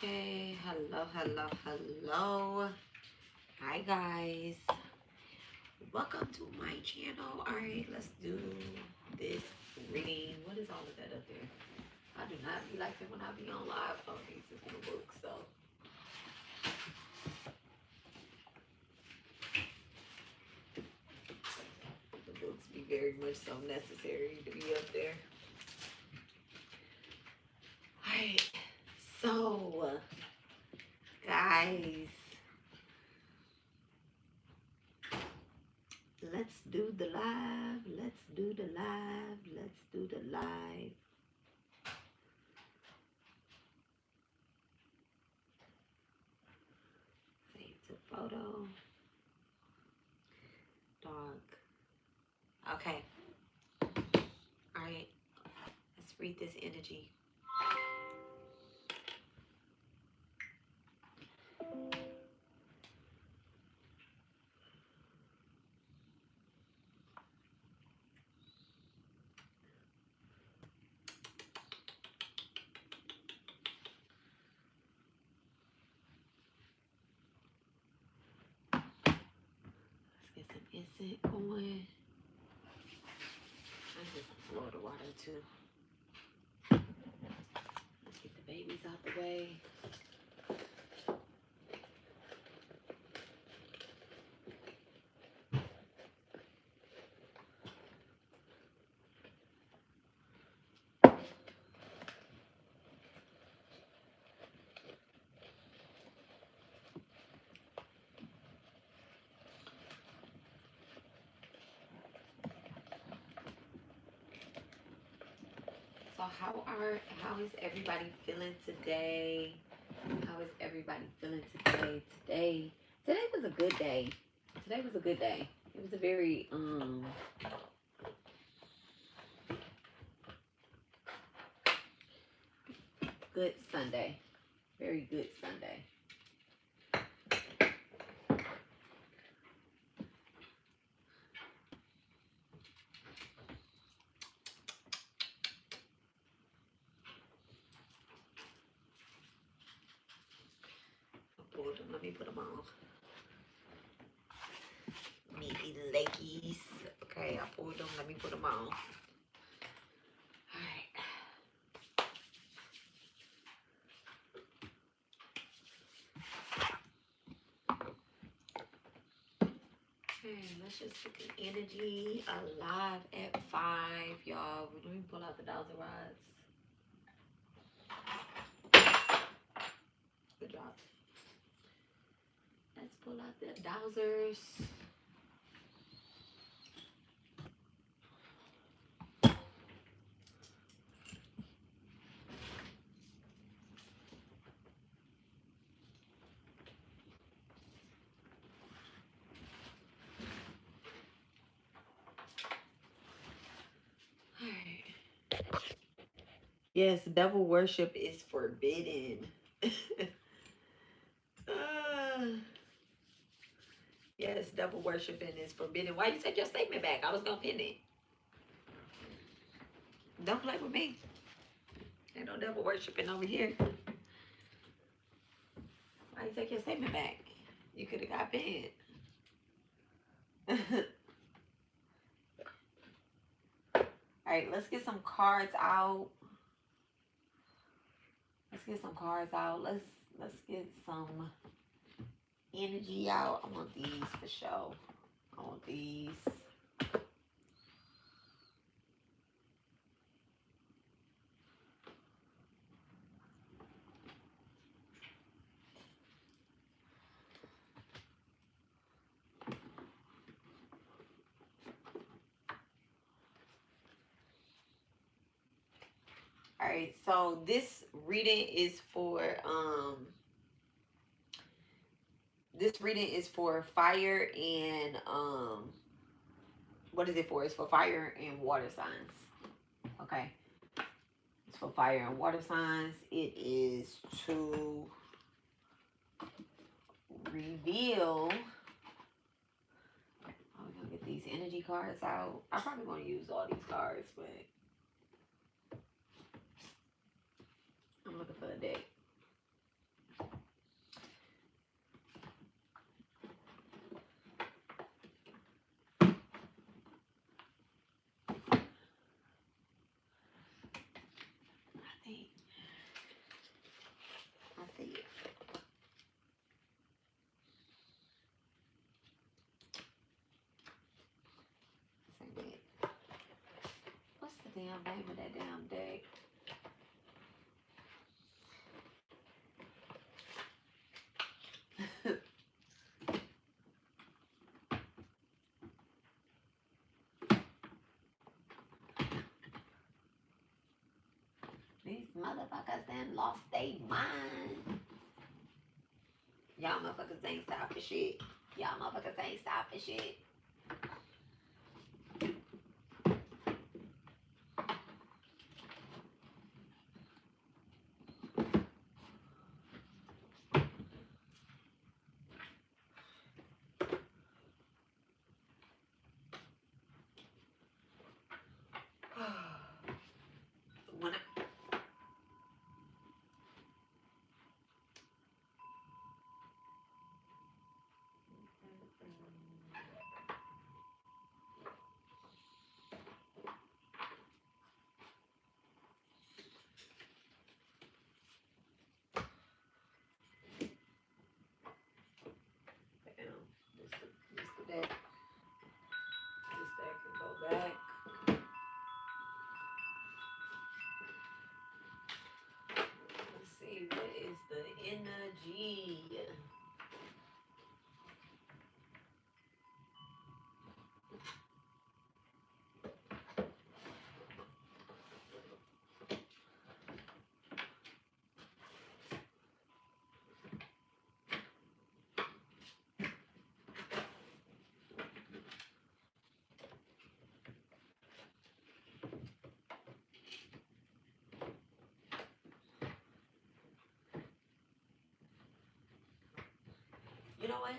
Okay, hello. Hi guys. Welcome to my channel. Alright, let's do this reading. What is all of that up there? I do not be like that when I be on live. Oh, these is in the book, so. The books be very much so necessary to be up there. Alright, so guys. Let's do the live. Let's do the live. Let's do the live. Save to photo. Dog. Okay. All right. Let's read this energy. Let's get some incense going. I get some Florida water too. Let's get the babies out the way. So how is everybody feeling today? How is everybody feeling today? Today was a good day. Today was a good day. It was a very good Sunday. Very good Sunday. Let me put them on. Meaty leggies. Okay, I pulled them. Let me put them on. Alright. Okay, let's just get the energy alive at 5, y'all. Let me pull out the dowser rods. Good job. Let's pull out the dowsers. Yes, devil worship is forbidden. Yes, devil worshiping is forbidden. Why you take your statement back? I was gonna pin it. Don't play with me. Ain't no devil worshiping over here. Why you take your statement back? You could have got pinned. Alright, let's get some cards out. Let's get some cards out. Let's get some energy out. I want these for sure. I want these. Alright, so this reading is for fire and what is it for? It's for fire and water signs. Okay. It's for fire and water signs. It is to reveal. Oh, we're gonna get these energy cards out. I'm probably gonna use all these cards, but I'm looking for a deck. damn name of that damn deck? These motherfuckers then lost their mind. Y'all motherfuckers ain't stopping shit. Y'all motherfuckers ain't stopping shit. When this deck can go back. Let's see, what is the energy? You know what?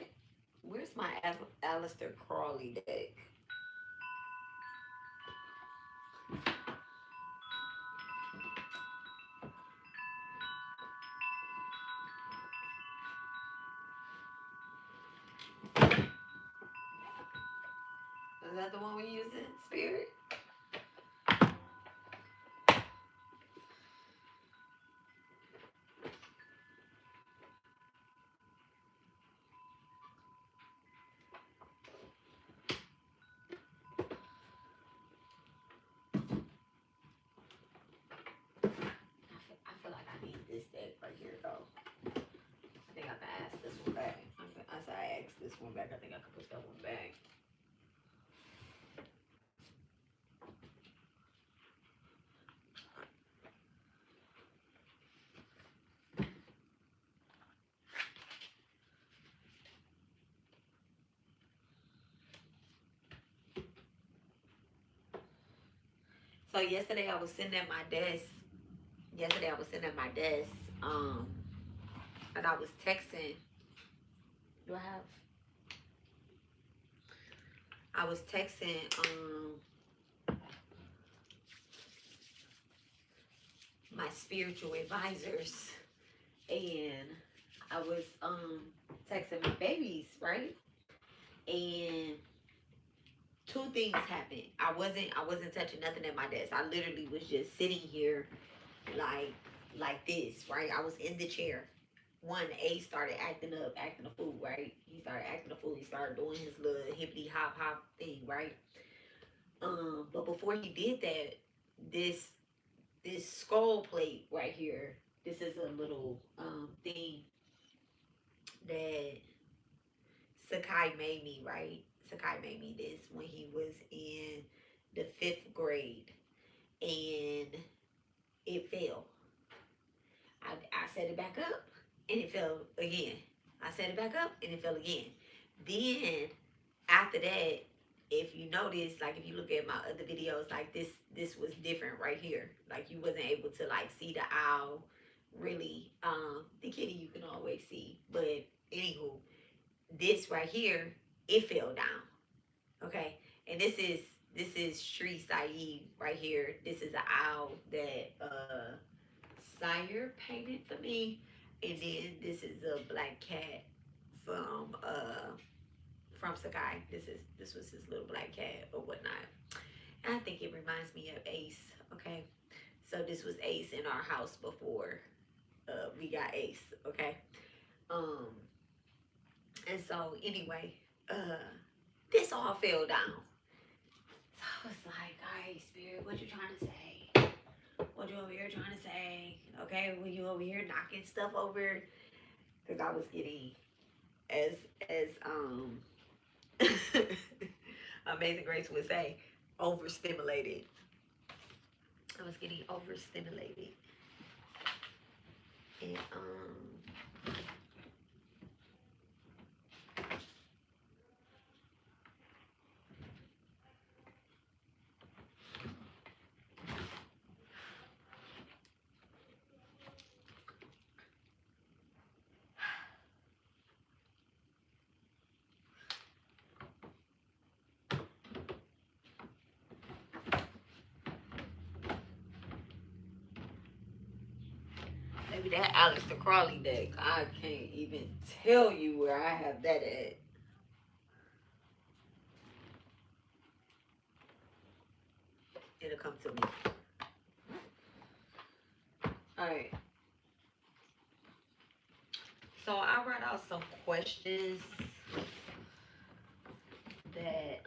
Where's my Aleister Crowley deck? Is that the one we use in spirit? I feel like I need this deck right here though. I think I can ask this one back. As I ask this one back, I think I can put that one back. So yesterday I was sitting at my desk. And I was texting. Do I have? I was texting my spiritual advisors, and I was texting my babies, right? And two things happened. I wasn't touching nothing at my desk. I literally was just sitting here like this, right? I was in the chair. One, A started acting a fool, right? He started acting a fool. He started doing his little hippity hop hop thing, right? But before he did that, this skull plate right here, this is a little thing that Sakai made me, right? Sakai made me this when he was in the 5th grade, and it fell. I set it back up, and it fell again. I set it back up, and it fell again. Then after that, if you notice, like if you look at my other videos, like this was different right here. Like you wasn't able to like see the owl really. The kitty you can always see, but anywho, this right here, it fell down. Okay, and this is Sri Saeed right here. This is an owl that Sire painted for me, and then this is a black cat from Sakai. This was his little black cat or whatnot. And I think it reminds me of Ace. Okay, so this was Ace in our house before we got Ace. Okay, and so anyway, this all fell down. So I was like, all right, Spirit, what you trying to say? what you over here trying to say? Okay, when you over here knocking stuff over, because I was getting as Amazing Grace would say, overstimulated. I was getting overstimulated, and maybe that Aleister Crowley deck, I can't even tell you where I have that at. It'll come to me. Alright. So I wrote out some questions that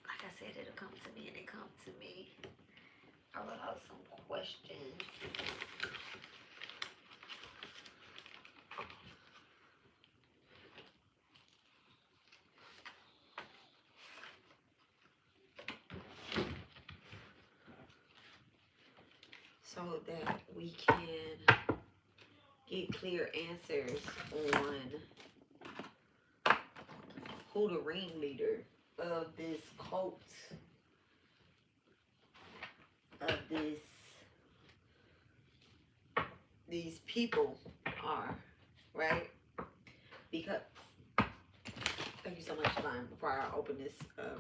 like I said, it'll come to me, and it come to me. I wrote out some questions. So that we can get clear answers on who the ringleader of this cult, of these people are, right? Because, thank you so much, Divine. Before I open this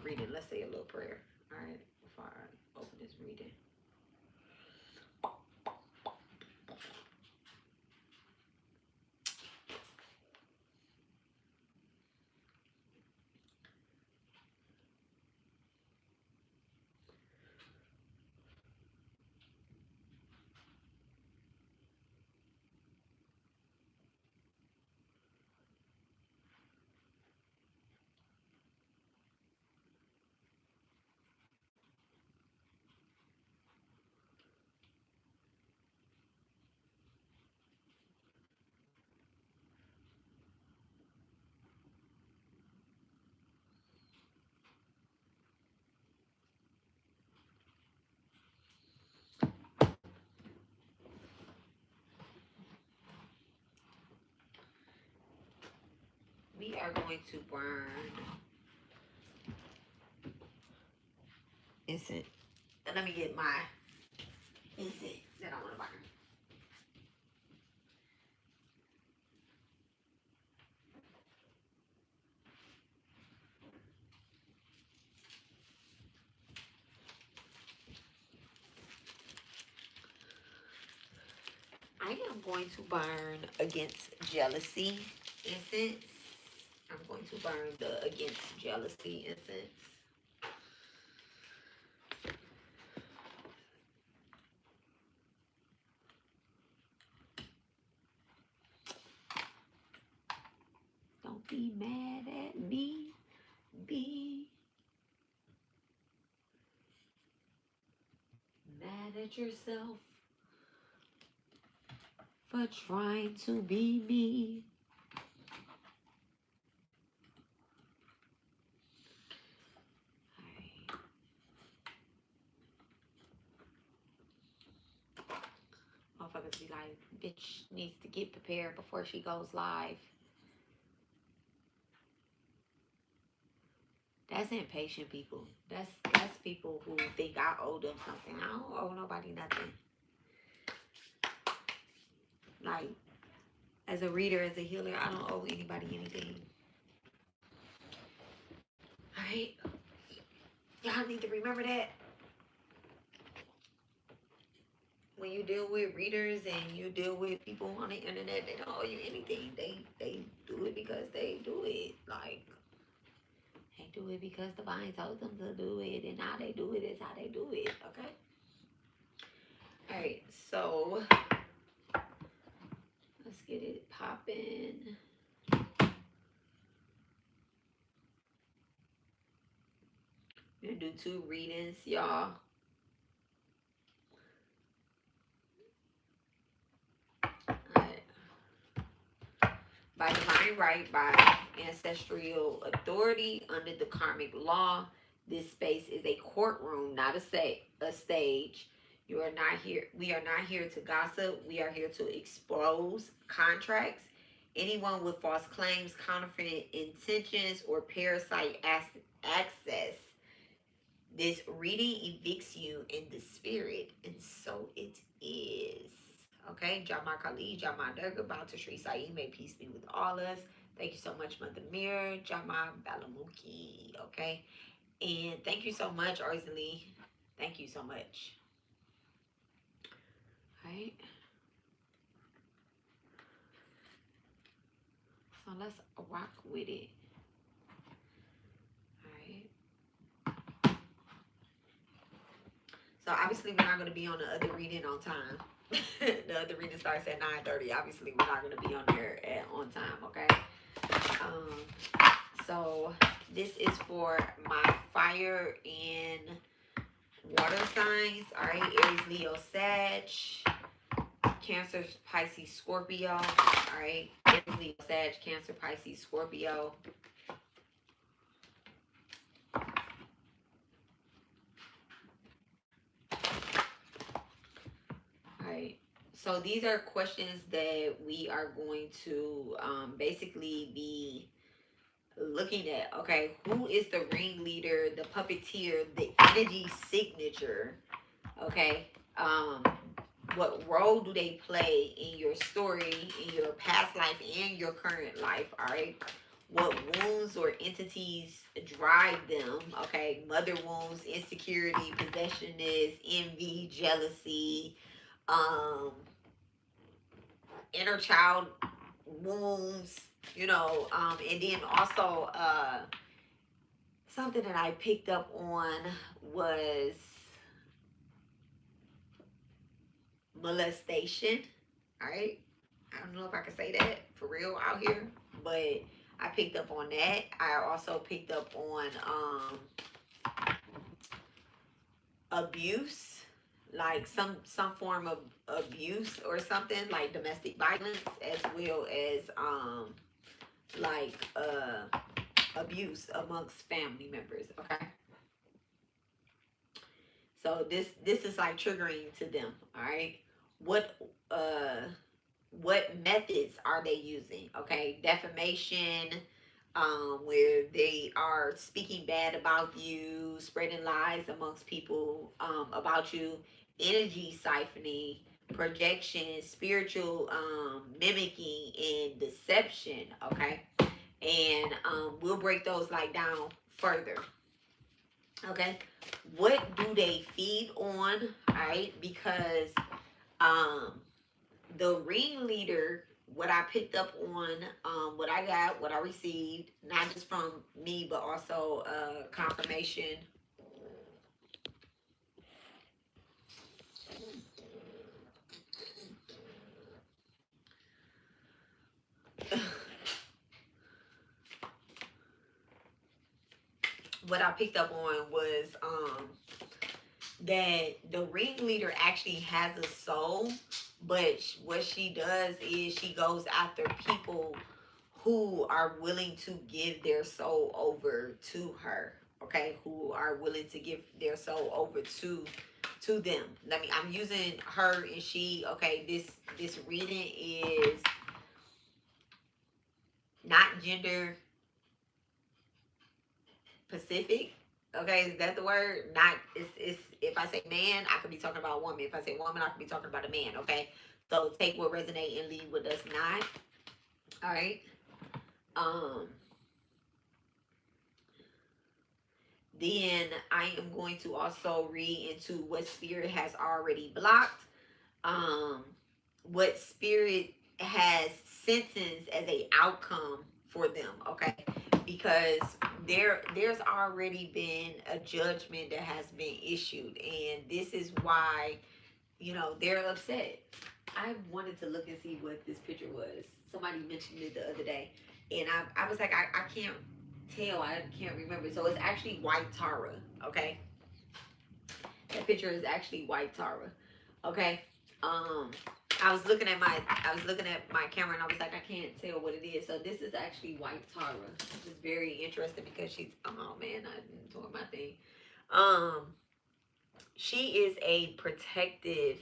reading, let's say a little prayer, all right? Before I open this reading. We are going to burn incense. And let me get my incense that I want to burn. I am going to burn against jealousy incense. I'm going to burn the against jealousy incense. Don't be mad at me. Be mad at yourself for trying to be me. Motherfuckers be like, bitch needs to get prepared before she goes live. That's impatient people. That's people who think I owe them something. I don't owe nobody nothing. Like, as a reader, as a healer, I don't owe anybody anything. Alright? Y'all need to remember that. When you deal with readers and you deal with people on the internet, they don't owe you anything. They do it because they do it. Like, they do it because the divine told them to do it, and how they do it is how they do it. Okay? Alright, so let's get it popping. We're gonna do 2 readings, y'all. Alright. By divine right, by ancestral authority, under the karmic law, this space is a courtroom, not a stage. You are not here. We are not here to gossip. We are here to expose contracts. Anyone with false claims, counterfeit intentions, or parasite access. This reading evicts you in the spirit, and so it is. Okay, Jama Kali, Jama Durga, Bauta Shri Sai, may peace be with all us. Thank you so much, Mother Mirror, Jama Balamuki. Okay, and thank you so much, Arzali. Thank you so much. All right. So let's rock with it. All right. So obviously we're not going to be on the other reading on time. The other reading starts at 9:30. Obviously we're not going to be on there on time, okay? So this is for my fire and water signs. All right, Aries, Leo, Sag, Cancer, Pisces, Scorpio. All right, Aries, Leo, Sag, Cancer, Pisces, Scorpio. Right. So these are questions that we are going to basically be looking at. Okay, who is the ringleader, the puppeteer, the energy signature? Okay, what role do they play in your story, in your past life and your current life? All right, what wounds or entities drive them? Okay, mother wounds, insecurity, possessiveness, envy, jealousy, inner child wounds, and then also something that I picked up on was molestation. All right, I don't know if I can say that for real out here, but I picked up on that. I also picked up on abuse, like some form of abuse or something, like domestic violence, as well as like abuse amongst family members. Okay, so this is like triggering to them. All right, what what methods are they using? Okay, defamation, where they are speaking bad about you, spreading lies amongst people about you, energy siphoning, projection, spiritual mimicking, and deception. Okay, and we'll break those like down further. Okay, what do they feed on? All right, because um the ringleader, what I picked up on, what I got, what I received, not just from me, but also confirmation. What I picked up on was that the ringleader actually has a soul, but what she does is she goes after people who are willing to give their soul over to her. Okay, who are willing to give their soul over to them. I'm using her and she. Okay, this reading is not gender specific. Okay, is that the word? Not, it's if I say man, I could be talking about a woman. If I say woman, I could be talking about a man. Okay, so take what resonate and leave what does not. All right. Um. Then I am going to also read into what spirit has already blocked. What spirit has sentenced as a outcome for them. Okay, because there's already been a judgment that has been issued, and this is why they're upset. I wanted to look and see what this picture was. Somebody mentioned it the other day, and I was like, I can't. tell. I can't remember. So it's actually white Tara. Okay. That picture is actually white Tara. Okay. I was looking at my camera and I was like, I can't tell what it is. So this is actually white Tara. Which is very interesting because she's, oh man, I'm doing my thing. She is a protective.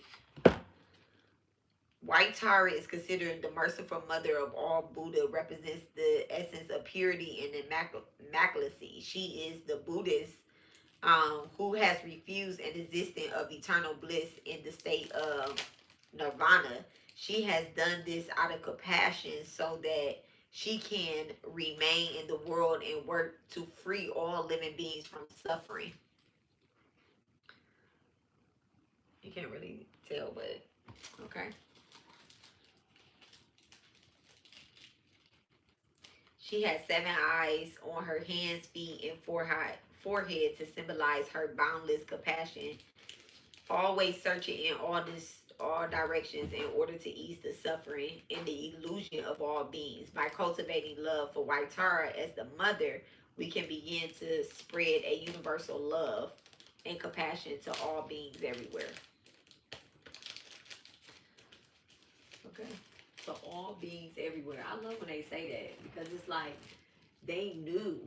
White Tara is considered the merciful mother of all. Buddha represents the essence of purity and immaculacy. She is the Buddhist who has refused an existence of eternal bliss in the state of nirvana. She has done this out of compassion so that she can remain in the world and work to free all living beings from suffering. You can't really tell, but okay. She has 7 eyes on her hands, feet, and forehead to symbolize her boundless compassion, always searching in all directions in order to ease the suffering and the illusion of all beings. By cultivating love for White Tara as the mother, we can begin to spread a universal love and compassion to all beings everywhere. Okay. So all beings everywhere. I love when they say that because it's like they knew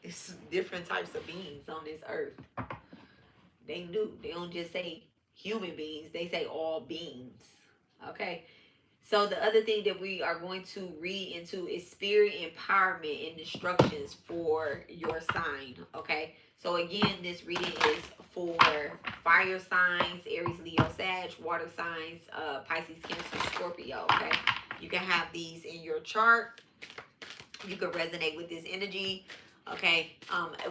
it's different types of beings on this earth. They knew. They don't just say human beings, they say all beings. Okay. So the other thing that we are going to read into is spirit empowerment and instructions for your sign. Okay. So again, this reading is for fire signs, Aries, Leo, Sag, water signs, Pisces, Cancer, Scorpio. Okay. You can have these in your chart. You can resonate with this energy. Okay.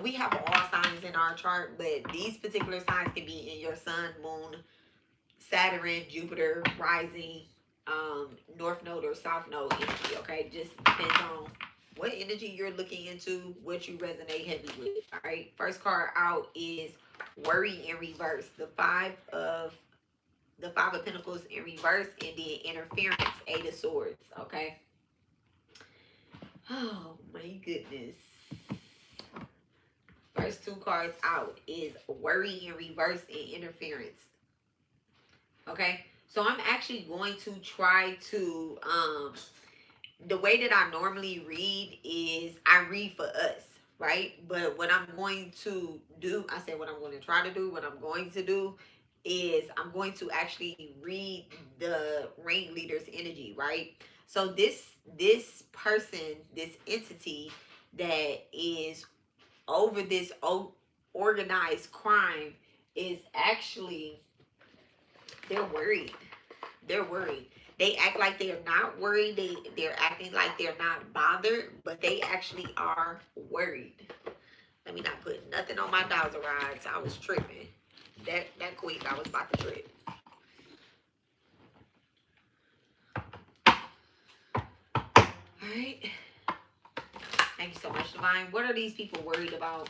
We have all signs in our chart, but these particular signs can be in your sun, moon, Saturn, Jupiter, rising, north node or south node energy. Okay. Just depends on what energy you're looking into, what you resonate heavy with. All right. First card out is worry in reverse. The five of Pentacles in reverse, and then interference, 8 of Swords. Okay. Oh my goodness. First 2 cards out is worry in reverse and interference. Okay. So I'm actually going to try to, the way that I normally read is I read for us, right? But what I'm going to do, I said what I'm going to try to do, what I'm going to do is I'm going to actually read the ringleader's energy, right? So this person, this entity that is over this organized crime is actually, they're worried. They're worried. They act like they're not worried. They're acting like they're not bothered, but they actually are worried. Let me not put nothing on my dowser rods. I was tripping. That quick, I was about to trip. Alright. Thank you so much, Divine. What are these people worried about?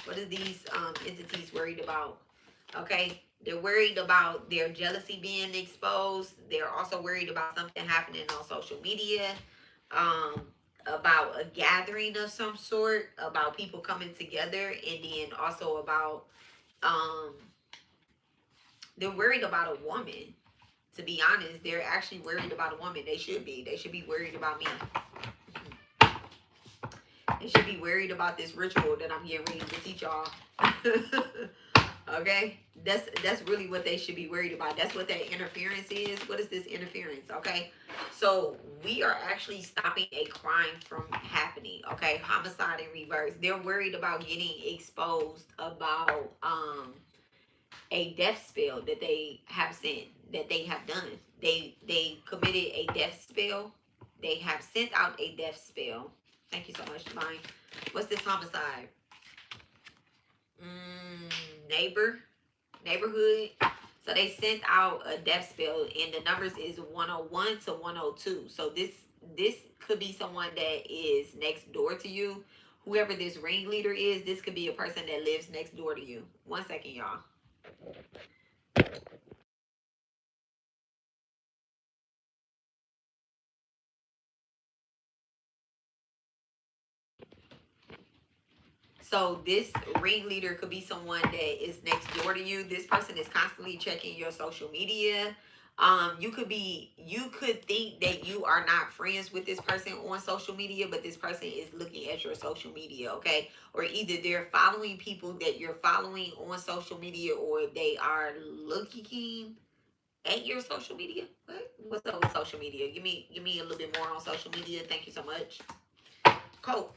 What are these entities worried about? Okay. They're worried about their jealousy being exposed. They're also worried about something happening on social media. About a gathering of some sort. About people coming together. And then also about... they're worried about a woman. To be honest, they're actually worried about a woman. They should be. They should be worried about me. They should be worried about this ritual that I'm getting ready to teach y'all. Okay? That's really what they should be worried about. That's what that interference is. What is this interference? Okay? So we are actually stopping a crime from happening. Okay? Homicide in reverse. They're worried about getting exposed about a death spell that they have sent, that they have done. They committed a death spell. They have sent out a death spell. Thank you so much, Divine. What's this homicide? Neighborhood. So they sent out a death spell, and the numbers is 101 to 102. So this could be someone that is next door to you. Whoever this ringleader is, this could be a person that lives next door to you. 1 second, y'all. So this ringleader could be someone that is next door to you. This person is constantly checking your social media. You could think that you are not friends with this person on social media, but this person is looking at your social media, okay? Or either they're following people that you're following on social media, or they are looking at your social media. What's up with social media? Give me a little bit more on social media. Thank you so much. Cope.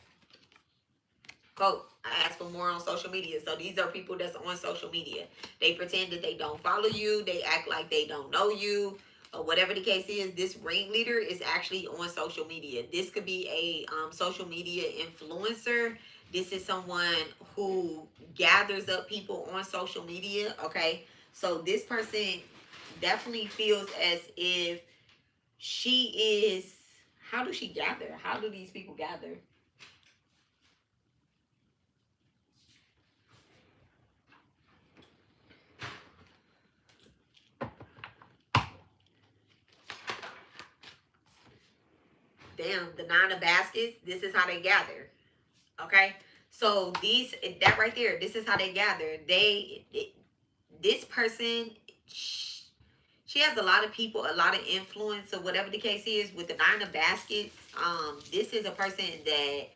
I asked for more on social media. So these are people that's on social media. They pretend that they don't follow you. They act like they don't know you. Or whatever the case is, this ringleader is actually on social media. This could be a social media influencer. This is someone who gathers up people on social media. Okay. So this person definitely feels as if she is. How do she gather? How do these people gather? Damn, the 9 of baskets, this is how they gather. Okay? So that right there, this is how they gather. This person, she has a lot of people, a lot of influence, or whatever the case is with the 9 of baskets. This is a person that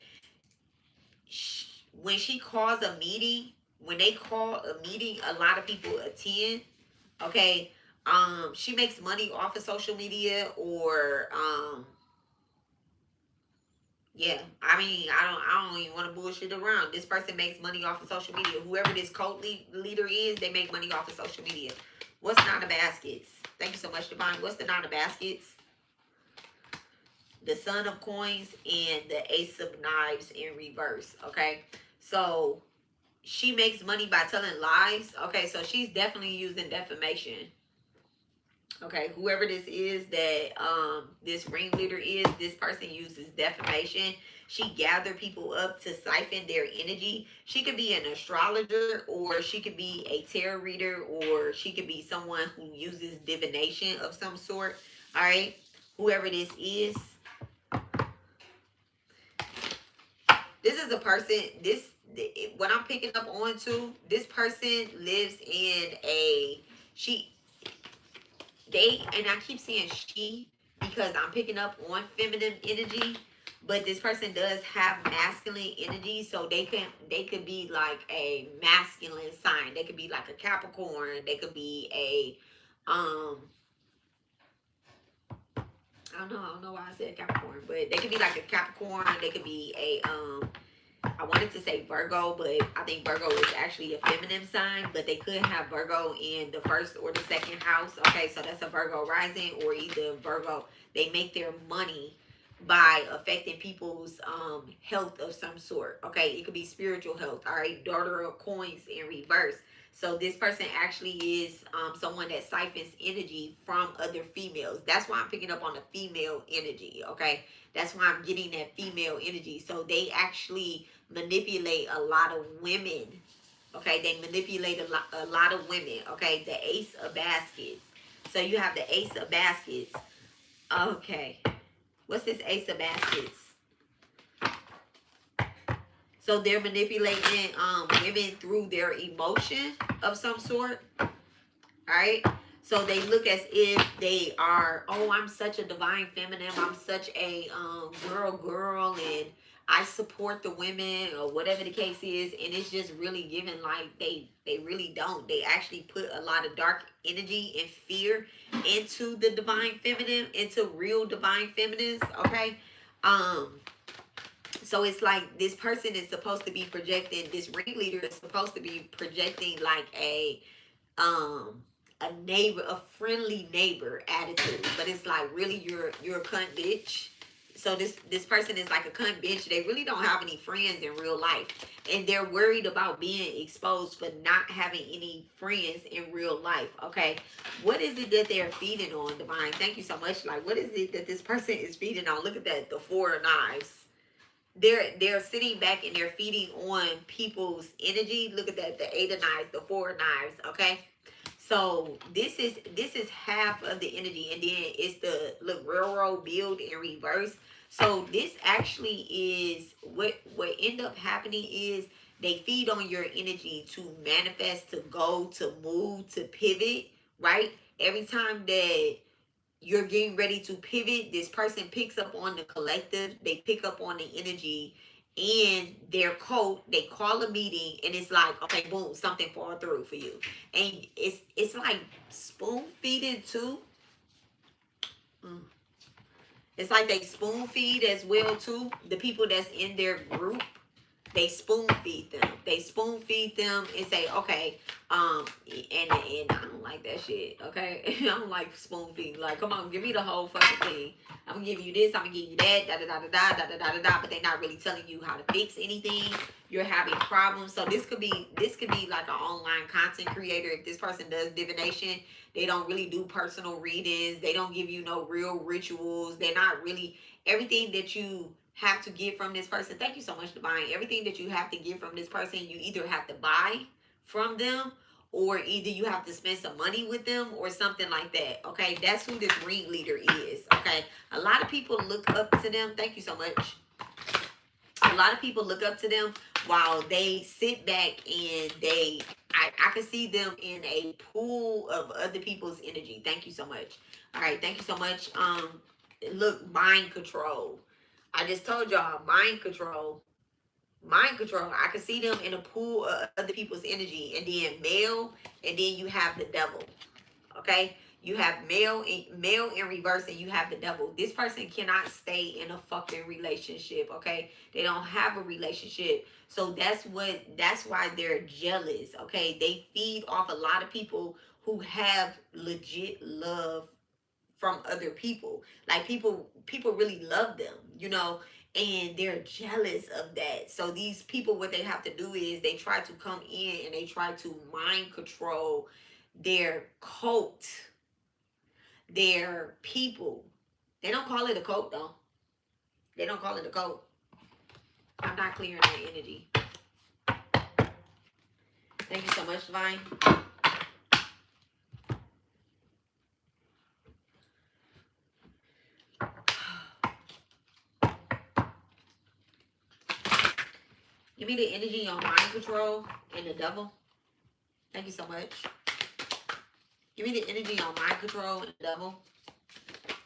when she calls a meeting, when they call a meeting, a lot of people attend. Okay? She makes money off of social media, or yeah, I mean, I don't even want to bullshit around. This person makes money off of social media. Whoever this cult leader is, they make money off of social media. What's 9 of baskets? Thank you so much, Divine. What's the 9 of baskets? The Son of Coins and the Ace of Knives in reverse. Okay, so she makes money by telling lies. Okay, so she's definitely using defamation. Okay, whoever this is that this ringleader is, this person uses defamation. She gathered people up to siphon their energy. She could be an astrologer, or she could be a tarot reader, or she could be someone who uses divination of some sort. All right, whoever this is, this is a person. What I'm picking up on too. This person lives in a she and I keep saying she because I'm picking up on feminine energy, but this person does have masculine energy, so they could be like a masculine sign. They could be like a Capricorn. They could be a I don't know why I said Capricorn, but they could be like a Capricorn. They could be a I wanted to say Virgo, but I think Virgo is actually a feminine sign, but they could have Virgo in the first or the second house. Okay, so that's a Virgo rising, or either Virgo, they make their money by affecting people's health of some sort. Okay, it could be spiritual health. All right, Daughter of Coins in reverse. So this person actually is someone that siphons energy from other females. That's why I'm picking up on the female energy. Okay, that's why I'm getting that female energy. So they actually manipulate a lot of women. Okay, they manipulate a lot of women. Okay, the Ace of Baskets. So you have the Ace of Baskets. Okay, what's this Ace of Baskets? So they're manipulating women through their emotion of some sort. All right. So they look as if they are, oh, I'm such a divine feminine. I'm such a girl, and I support the women, or whatever the case is. And it's just really given like they really don't. They actually put a lot of dark energy and fear into the divine feminine, into real divine feminines. Okay. So it's like this person is supposed to be projecting, this ringleader is supposed to be projecting like a neighbor, a friendly neighbor attitude, but it's like really you're a cunt bitch. So this person is like a cunt bitch. They really don't have any friends in real life, and they're worried about being exposed for not having any friends in real life. Okay, what is it that they're feeding on, Divine? Thank you so much. Like, what is it that this person is feeding on? Look at that, the 4 of Knives. They're sitting back and they're feeding on people's energy. Look at that, the 8 of Knives, the 4 of Knives. Okay, so this is half of the energy, and then it's the look railroad build in reverse. So this actually is what end up happening is They feed on your energy to manifest, to go, to move, to pivot, right? Every time that you're getting ready to pivot, this person picks up on the collective, they pick up on the energy in their cult, they call a meeting, and it's like, okay, boom, something fall through for you. And it's like spoon feeding too. It's like they spoon feed as well too. The people that's in their group, they spoon feed them. They spoon feed them and say, okay, and I don't like that shit. Okay, I don't like spoon feed. Like, come on, give me the whole fucking thing. I'm gonna give you this. I'm gonna give you that. Da da da da da da da da da. But they're not really telling you how to fix anything. You're having problems. So this could be like an online content creator. If this person does divination, they don't really do personal readings. They don't give you no real rituals. They're not really everything that you have to get from this person. Thank you so much, Divine. Everything that you have to get from this person, you either have to buy from them, or either you have to spend some money with them, or something like that. Okay, that's who this ringleader is. Okay, a lot of people look up to them. Thank you so much. A lot of people look up to them while they sit back and I can see them in a pool of other people's energy. Thank you so much. All right, thank you so much. Look, mind control. I just told y'all, mind control. Mind control. I can see them in a pool of other people's energy. And then male, and then you have the devil. Okay? You have male in reverse, and you have the devil. This person cannot stay in a fucking relationship, okay? They don't have a relationship. So that's why they're jealous, okay? They feed off a lot of people who have legit love from other people. Like people really love them, and they're jealous of that. So these people, what they have to do is they try to come in and they try to mind control their cult, their people. They don't call it a cult though. They don't call it a cult. I'm not clearing that energy. Thank you so much, Divine. Give me the energy on mind control and the devil. Thank you so much. Give me the energy on mind control and the devil.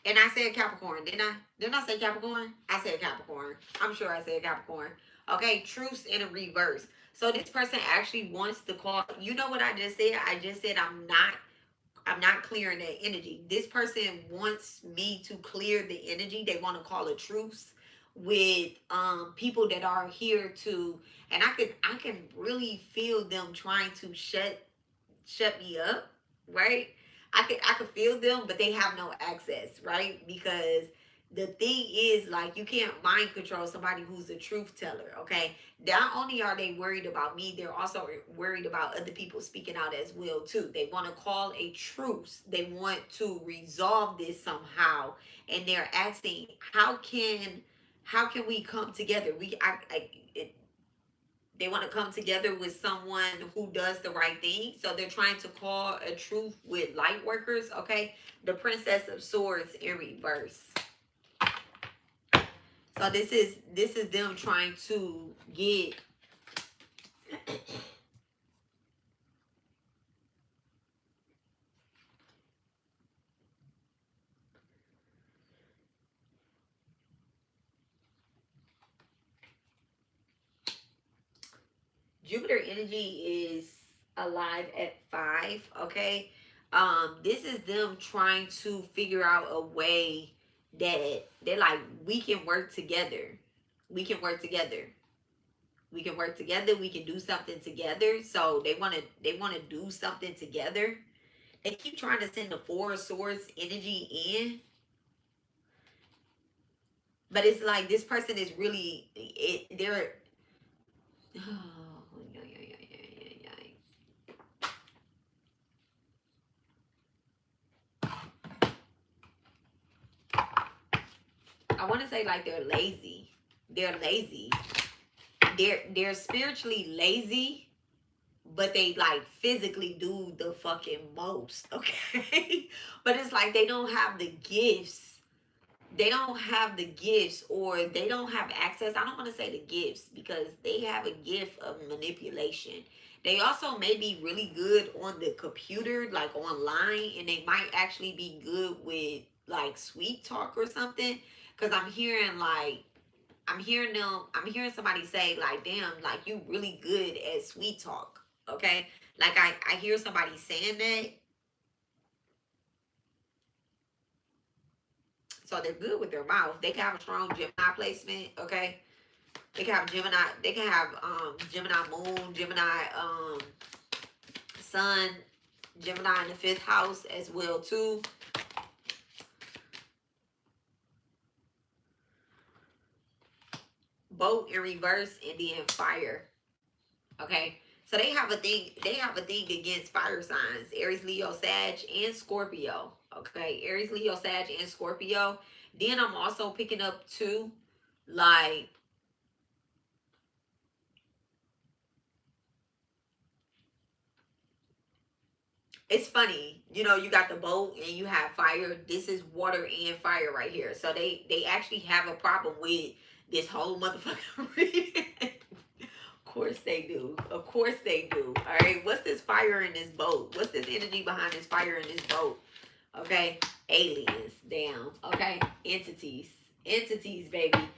And I said Capricorn, didn't I? Didn't I say Capricorn? I said Capricorn. I'm sure I said Capricorn. Okay, truce in a reverse. So this person actually wants to call. You know what I just said? I just said I'm not clearing that energy. This person wants me to clear the energy. They want to call a truce with people that are here to, and I can really feel them trying to shut me up, right? I could feel them, but they have no access, right? Because the thing is, like, you can't mind control somebody who's a truth teller, okay? Not only are they worried about me, they're also worried about other people speaking out as well, too. They want to call a truce. They want to resolve this somehow. And they're asking, how can we come together? They want to come together with someone who does the right thing. So they're trying to call a truth with light workers, okay? The Princess of Swords in reverse. So this is them trying to get Jupiter energy is alive at 5, okay? This is them trying to figure out a way that they're like, we can work together. We can work together. We can work together. We can do something together. So they want to do something together. They keep trying to send the 4 of Swords energy in. But it's like this person is really they're I want to say like they're lazy. They're lazy. They're spiritually lazy, but they like physically do the fucking most, okay? But it's like they don't have the gifts they don't have the gifts, or they don't have access. I don't want to say the gifts, because they have a gift of manipulation. They also may be really good on the computer, like online, and they might actually be good with like sweet talk or something. Cause I'm hearing somebody say like, damn, like you really good at sweet talk. Okay. Like I hear somebody saying that. So they're good with their mouth. They can have a strong Gemini placement. Okay. They can have Gemini. They can have Gemini moon, Gemini sun, Gemini in the fifth house as well too. Both in reverse, and then fire. Okay. So they have a thing. They have a thing against fire signs: Aries, Leo, Sag, and Scorpio. Okay, Aries, Leo, Sag, and Scorpio. Then I'm also picking up too, like, it's funny, you got the boat and you have fire. This is water and fire right here. So they actually have a problem with this whole motherfucking reading. Of course they do. Of course they do. All right. What's this fire in this boat? What's this energy behind this fire in this boat? Okay. Aliens. Damn. Okay. Entities. Entities, baby.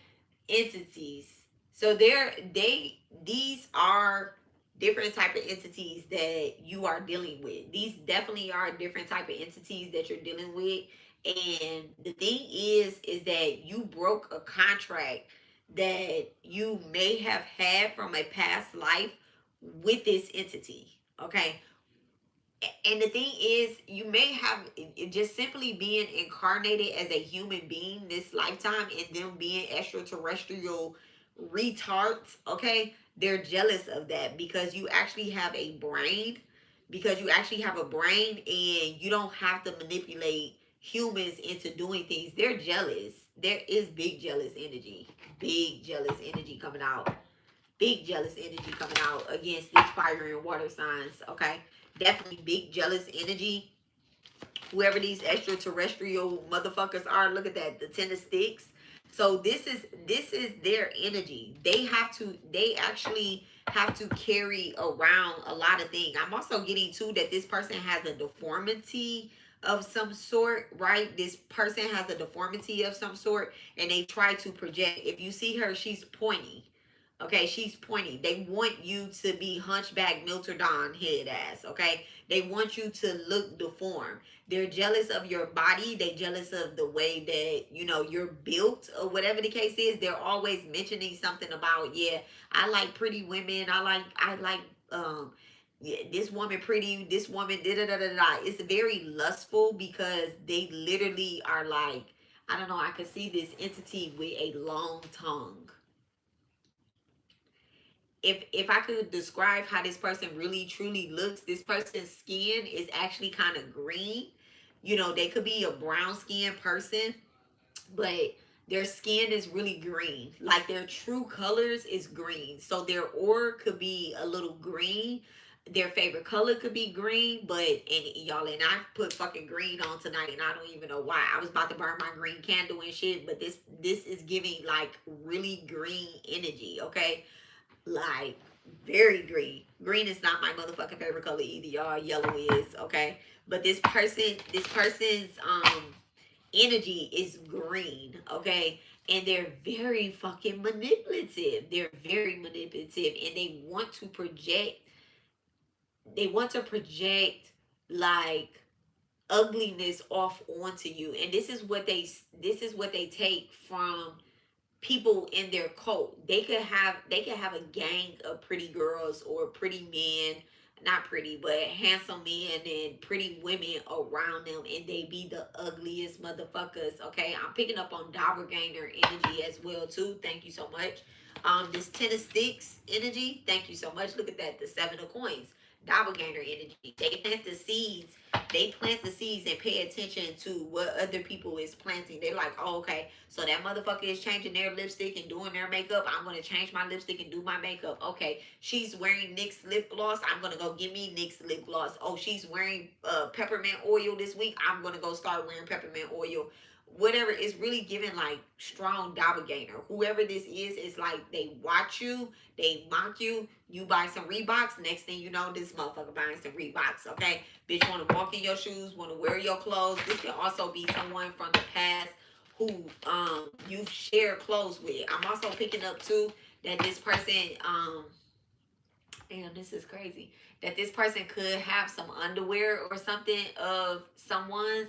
Entities. So these are different type of entities that you are dealing with. These definitely are different type of entities that you're dealing with. And the thing is that you broke a contract that you may have had from a past life with this entity. Okay. And the thing is, you may have just simply being incarnated as a human being this lifetime, and them being extraterrestrial retards. Okay, they're jealous of that because you actually have a brain. Because you actually have a brain, and you don't have to manipulate humans into doing things. They're jealous. There is big jealous energy. Big jealous energy coming out. Big jealous energy coming out against these fire and water signs. Okay, definitely big jealous energy. Whoever these extraterrestrial motherfuckers are, look at that, the 10 of sticks. So this is their energy. They actually have to carry around a lot of things. I'm also getting too that this person has a deformity of some sort, right? This person has a deformity of some sort, and they try to project. If you see her, she's pointy. Okay, she's pointy. They want you to be hunchback, Notre Dame head ass. Okay, they want you to look deformed. They're jealous of your body. They jealous of the way that you're built, or whatever the case is. They're always mentioning something about, yeah, I like pretty women. I like yeah, this woman pretty. This woman da da da da da. It's very lustful because they literally are like, I don't know. I could see this entity with a long tongue. If I could describe how this person really truly looks, this person's skin is actually kind of green. They could be a brown skinned person, but their skin is really green. Like their true colors is green. So their aura could be a little green. Their favorite color could be green, but and y'all, and I put fucking green on tonight, and I don't even know why. I was about to burn my green candle and shit, but this is giving like really green energy. Okay, like very green. Green is not my motherfucking favorite color either, y'all. Yellow is, okay. But this person's energy is green, okay? And they're very fucking manipulative. They're very manipulative, and they want to project like ugliness off onto you. And this is what they take from people in their cult. They could have a gang of pretty girls or pretty men, not pretty, but handsome men and pretty women around them, and they be the ugliest motherfuckers. Okay, I'm picking up on doppelganger energy as well too. Thank you so much. This 10 of sticks energy. Thank you so much. Look at that, the 7 of coins. Doppelganger energy. They plant the seeds and pay attention to what other people is planting. They're like, oh, okay, so that motherfucker is changing their lipstick and doing their makeup. I'm gonna change my lipstick and do my makeup. Okay, she's wearing NYX lip gloss. I'm gonna go give me NYX lip gloss. Oh, she's wearing peppermint oil this week. I'm gonna go start wearing peppermint oil. whatever, it's really giving like strong doppelganger. Whoever this is like they watch you, they mock you. You buy some Reeboks, next thing you know, this motherfucker buying some Reeboks. Okay, bitch, want to walk in your shoes, want to wear your clothes. This can also be someone from the past who you've shared clothes with. I'm also picking up too that this person damn, this is crazy. That this person could have some underwear or something of someone's.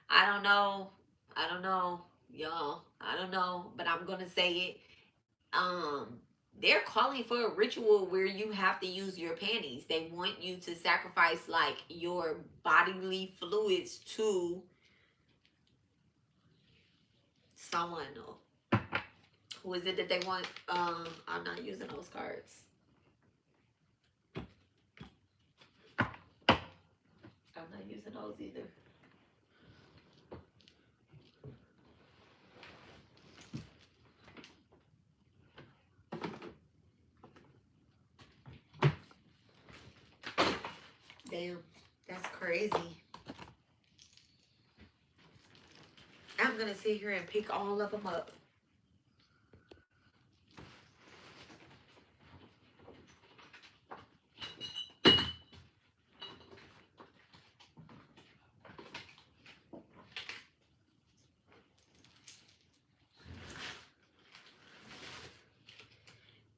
I don't know. I don't know, y'all. I don't know, but I'm gonna say it. They're calling for a ritual where you have to use your panties. They want you to sacrifice like your bodily fluids to someone. Who is it that they want? I'm not using those cards. I'm not using those either. Damn, that's crazy. I'm gonna sit here and pick all of them up.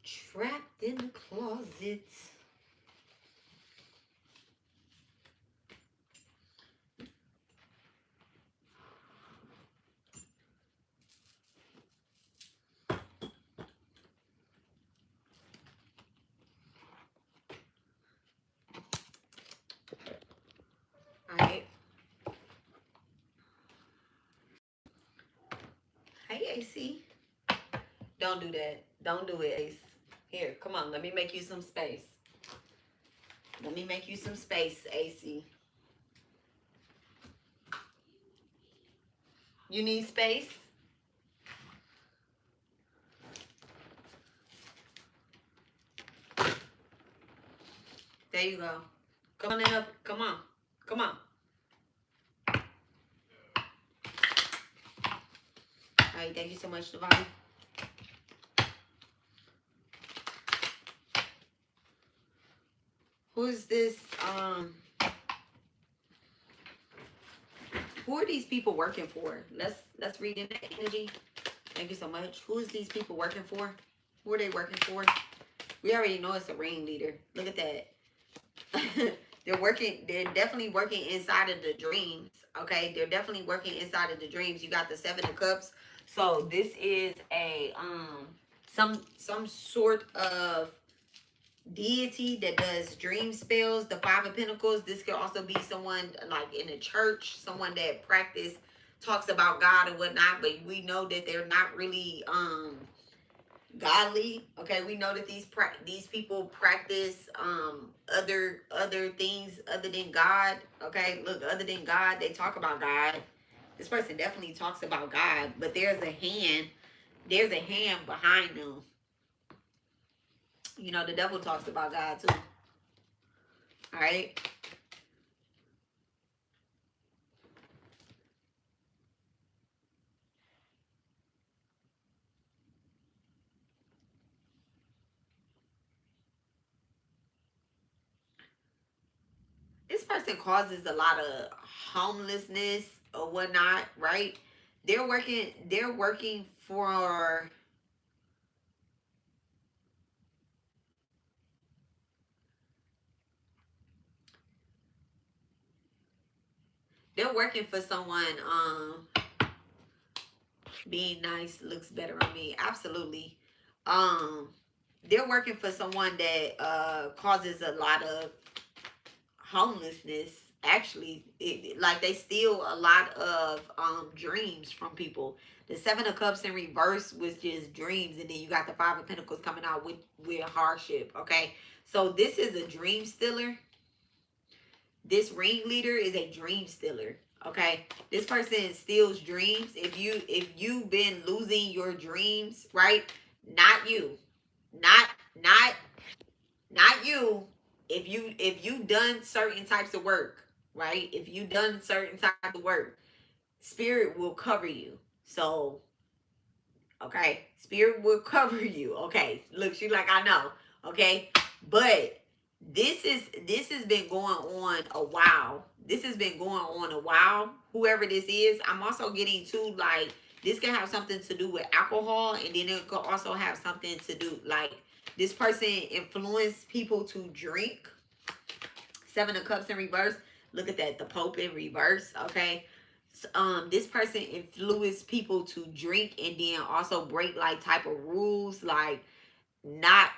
Trapped in the closet. Alright. Hey, AC. Don't do that. Don't do it, Ace. Here, come on. Let me make you some space. Let me make you some space, AC. You need space? There you go. Come on up. Come on. Come on. All right. Thank you so much, Devon. Who's this? Who are these people working for? Let's read in the energy. Thank you so much. Who is these people working for? Who are they working for? We already know it's a ringleader. Look at that. They're working. They're definitely working inside of the dreams. Okay, they're definitely working inside of the dreams. You got the Seven of Cups. So this is a some sort of deity that does dream spells. The Five of Pentacles. This could also be someone like in a church, someone that talks about God and whatnot. But we know that they're not really godly. Okay, we know that these people practice other things other than God. Okay, look, other than God, they talk about God. This person definitely talks about God, but there's a hand behind them. You know, the devil talks about God too. All right. This person causes a lot of homelessness or whatnot, right? They're working for someone. Being nice looks better on me. Absolutely. Um, they're working for someone that causes a lot of homelessness. Actually, like they steal a lot of dreams from people. The Seven of Cups in reverse was just dreams, and then you got the Five of Pentacles coming out with hardship. Okay, so this is a dream stealer. This ringleader is a dream stealer. Okay, this person steals dreams. If you've been losing your dreams, right? Not you, not not not you. If you done certain types of work, right? If you done certain type of work, Spirit will cover you. So, okay, spirit will cover you. Okay, look, she's like, I know. Okay, but this has been going on a while. This has been going on a while. Whoever this is, I'm also getting to, like, this can have something to do with alcohol, and then it could also have something to do, like, this person influenced people to drink. Seven of Cups in reverse. Look at that, the Pope in reverse. Okay, this person influenced people to drink and then also break, like, type of rules, like not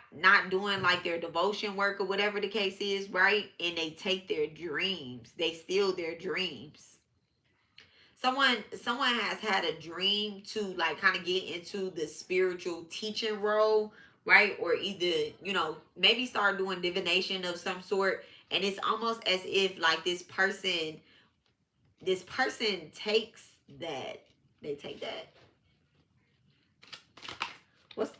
doing, like, their devotion work or whatever the case is, right? And they take their dreams, they steal their dreams. Someone has had a dream to, like, kind of get into the spiritual teaching role, right? Or either, maybe start doing divination of some sort. And it's almost as if, like, this person takes that. They take that. What's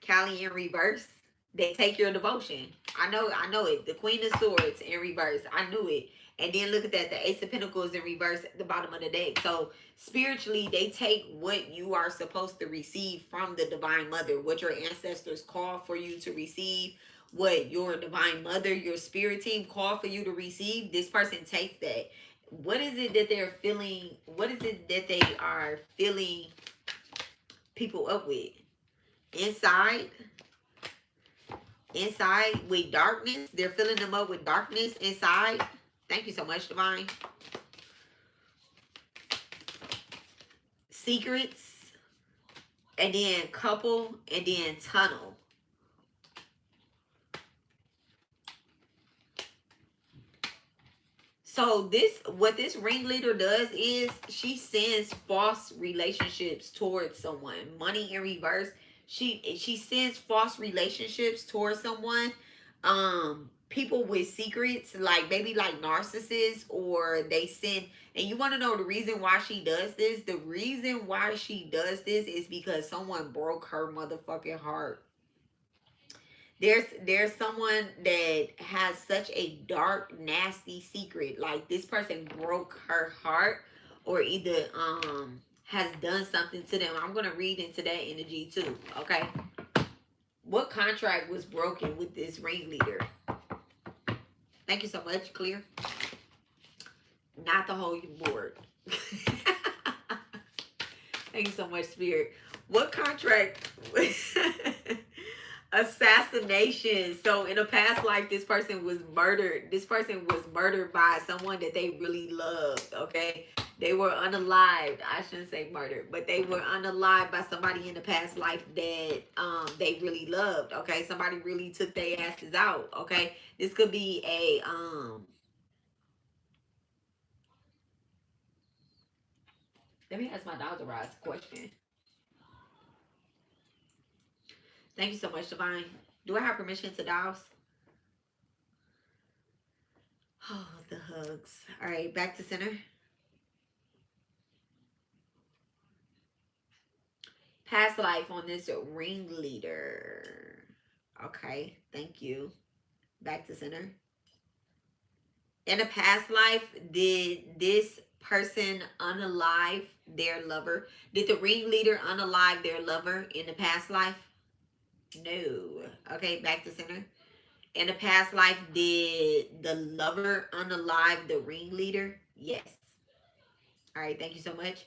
Callie in reverse? They take your devotion. I know it. The Queen of Swords in reverse. I knew it. And then look at that. The Ace of Pentacles in reverse at the bottom of the deck. So spiritually, they take what you are supposed to receive from the Divine Mother, what your ancestors call for you to receive, what your Divine Mother, your spirit team call for you to receive. This person takes that. What is it that they're feeling? What is it that they are filling people up with? Inside with darkness. They're filling them up with darkness inside. Thank you so much, Divine. Secrets, and then couple, and then tunnel. So what this ringleader does is she sends false relationships towards someone. Money in reverse. She sends false relationships towards someone. People with secrets, like maybe like narcissists, or they send. And you want to know the reason why she does this? The reason why she does this is because someone broke her motherfucking heart. There's someone that has such a dark, nasty secret. Like, this person broke her heart, or either has done something to them. I'm gonna read into that energy too. Okay. What contract was broken with this ringleader? Thank you so much, Clear. Not the whole board. Thank you so much, Spirit. What contract? Assassination. So in a past life, this person was murdered. This person was murdered by someone that they really loved. Okay. They were unalived. I shouldn't say murdered, but they were unalived by somebody in the past life that they really loved. Okay. Somebody really took their asses out. Okay. This could be a let me ask my dog a question. Thank you so much, Divine. Do I have permission to douse? Oh, the hugs. All right, back to center. Past life on this ringleader. Okay, thank you. Back to center. In a past life, did this person unalive their lover? Did the ringleader unalive their lover in the past life? No. Okay, back to center. In the past life, did the lover unalive the ringleader? Yes. All right, thank you so much.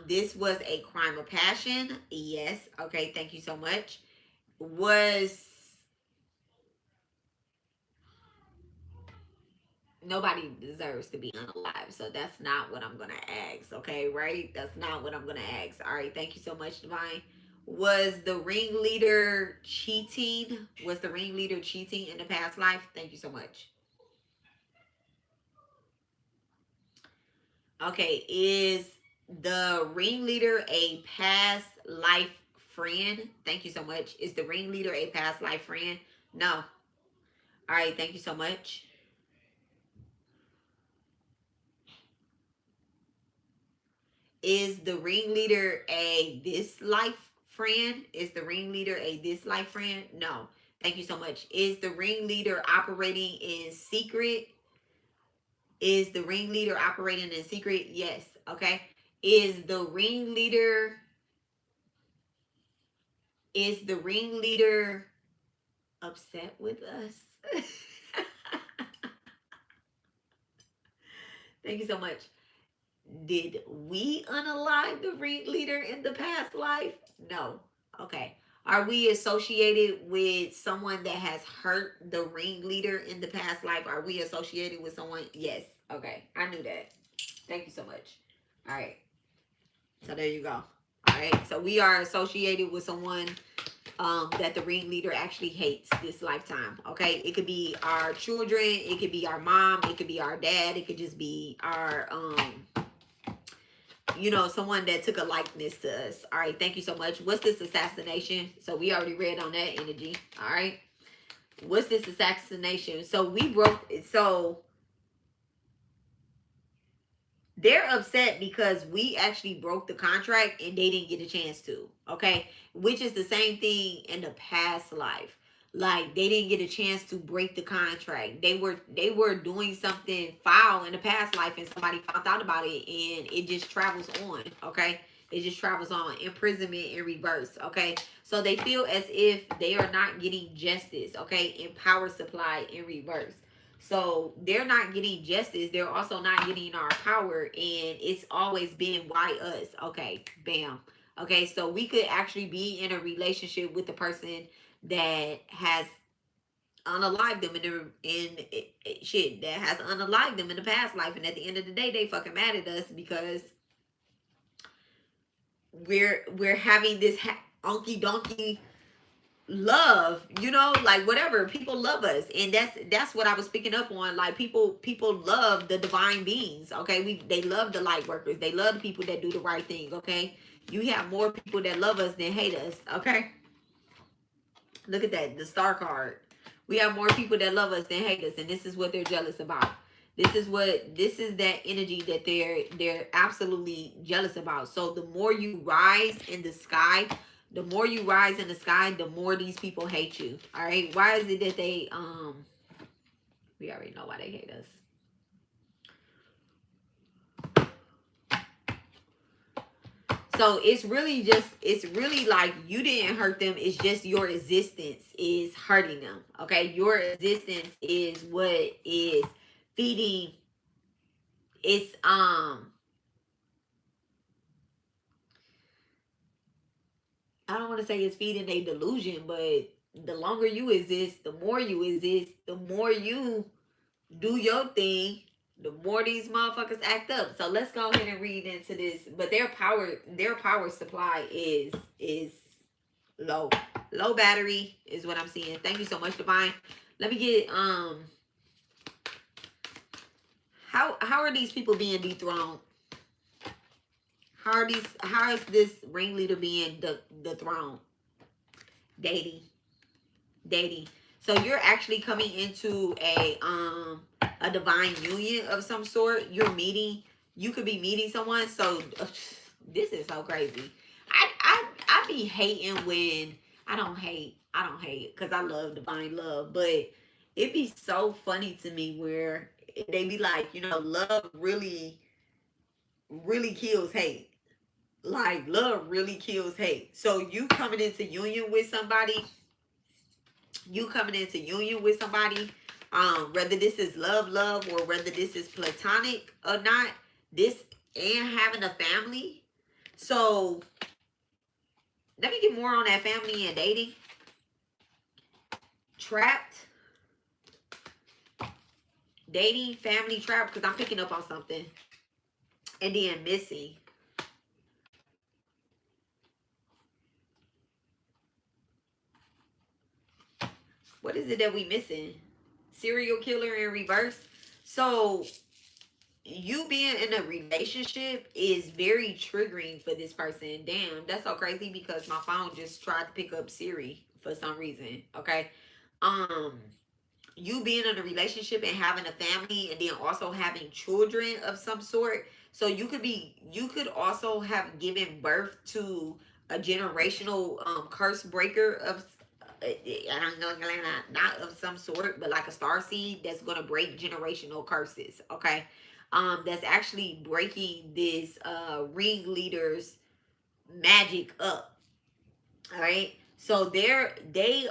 This was a crime of passion. Yes. Okay, thank you so much. Was nobody deserves to be unalive, so that's not what I'm gonna ask. Okay, right? That's not what I'm gonna ask. All right, thank you so much, Divine. Was the ringleader cheating? Was the ringleader cheating in the past life? Thank you so much. Okay, is the ringleader a past life friend? Thank you so much. Is the ringleader a past life friend? No. All right, thank you so much. Is the ringleader a this life friend? Is the ringleader a this life friend? No. Thank you so much. Is the ringleader operating in secret? Is the ringleader operating in secret? Yes. Okay. Is the ringleader upset with us? Thank you so much. Did we unalive the ringleader in the past life? No. Okay. Are we associated with someone that has hurt the ringleader in the past life? Are we associated with someone? Yes. Okay. I knew that. Thank you so much. All right. So there you go. All right. So we are associated with someone that the ringleader actually hates this lifetime. Okay. It could be our children. It could be our mom. It could be our dad. It could just be our someone that took a likeness to us. All right, thank you so much. What's this assassination? So we already read on that energy. All right. What's this assassination? So we broke it. So they're upset because we actually broke the contract and they didn't get a chance to. Okay. Which is the same thing in the past life. Like they didn't get a chance to break the contract. They were doing something foul in the past life and somebody found out about it and it just travels on. Okay. It just travels on. Imprisonment in reverse. Okay. So they feel as if they are not getting justice. Okay. In power supply in reverse. So they're not getting justice. They're also not getting our power. And it's always been why us. Okay. Bam. Okay. So we could actually be in a relationship with the person that has unalived them shit that has unalived them in the past life. And at the end of the day, they fucking mad at us because we're having this onky donkey love, like whatever, people love us, and that's what I was picking up on. Like people love the divine beings. Okay, they love the light workers, they love the people that do the right thing. Okay, you have more people that love us than hate us. Okay, look at that, the star card. We have more people that love us than hate us, and this is what they're jealous about. This is that energy that they're absolutely jealous about. So the more you rise in the sky, the more you rise in the sky, the more these people hate you. All right. Why is it that they we already know why they hate us. So it's really like you didn't hurt them. It's just your existence is hurting them. Okay. Your existence is what is feeding. It's I don't want to say it's feeding a delusion, but the longer you exist, the more you exist, the more you do your thing, the more these motherfuckers act up. So let's go ahead and read into this. But their power supply is low. Low battery is what I'm seeing. Thank you so much, Divine. Let me get how are these people being dethroned? How is this ringleader being dethroned? Dating. So you're actually coming into a divine union of some sort. You could be meeting someone. So this is so crazy. I be hating when I don't hate because I love divine love, but it be so funny to me where they be like, love really kills hate. Like love really kills hate. So you coming into union with somebody, whether this is love, or whether this is platonic or not, this and having a family. So let me get more on that family and dating. Trapped, dating, family, trapped, because I'm picking up on something. And then missing. What is it that we missing? Serial killer in reverse. So you being in a relationship is very triggering for this person. Damn, that's so crazy because my phone just tried to pick up Siri for some reason. Okay. You being in a relationship and having a family and then also having children of some sort. So you could also have given birth to a generational curse breaker not of some sort, but like a star seed that's gonna break generational curses. Okay, that's actually breaking this ringleader's magic up. All right, so they're getting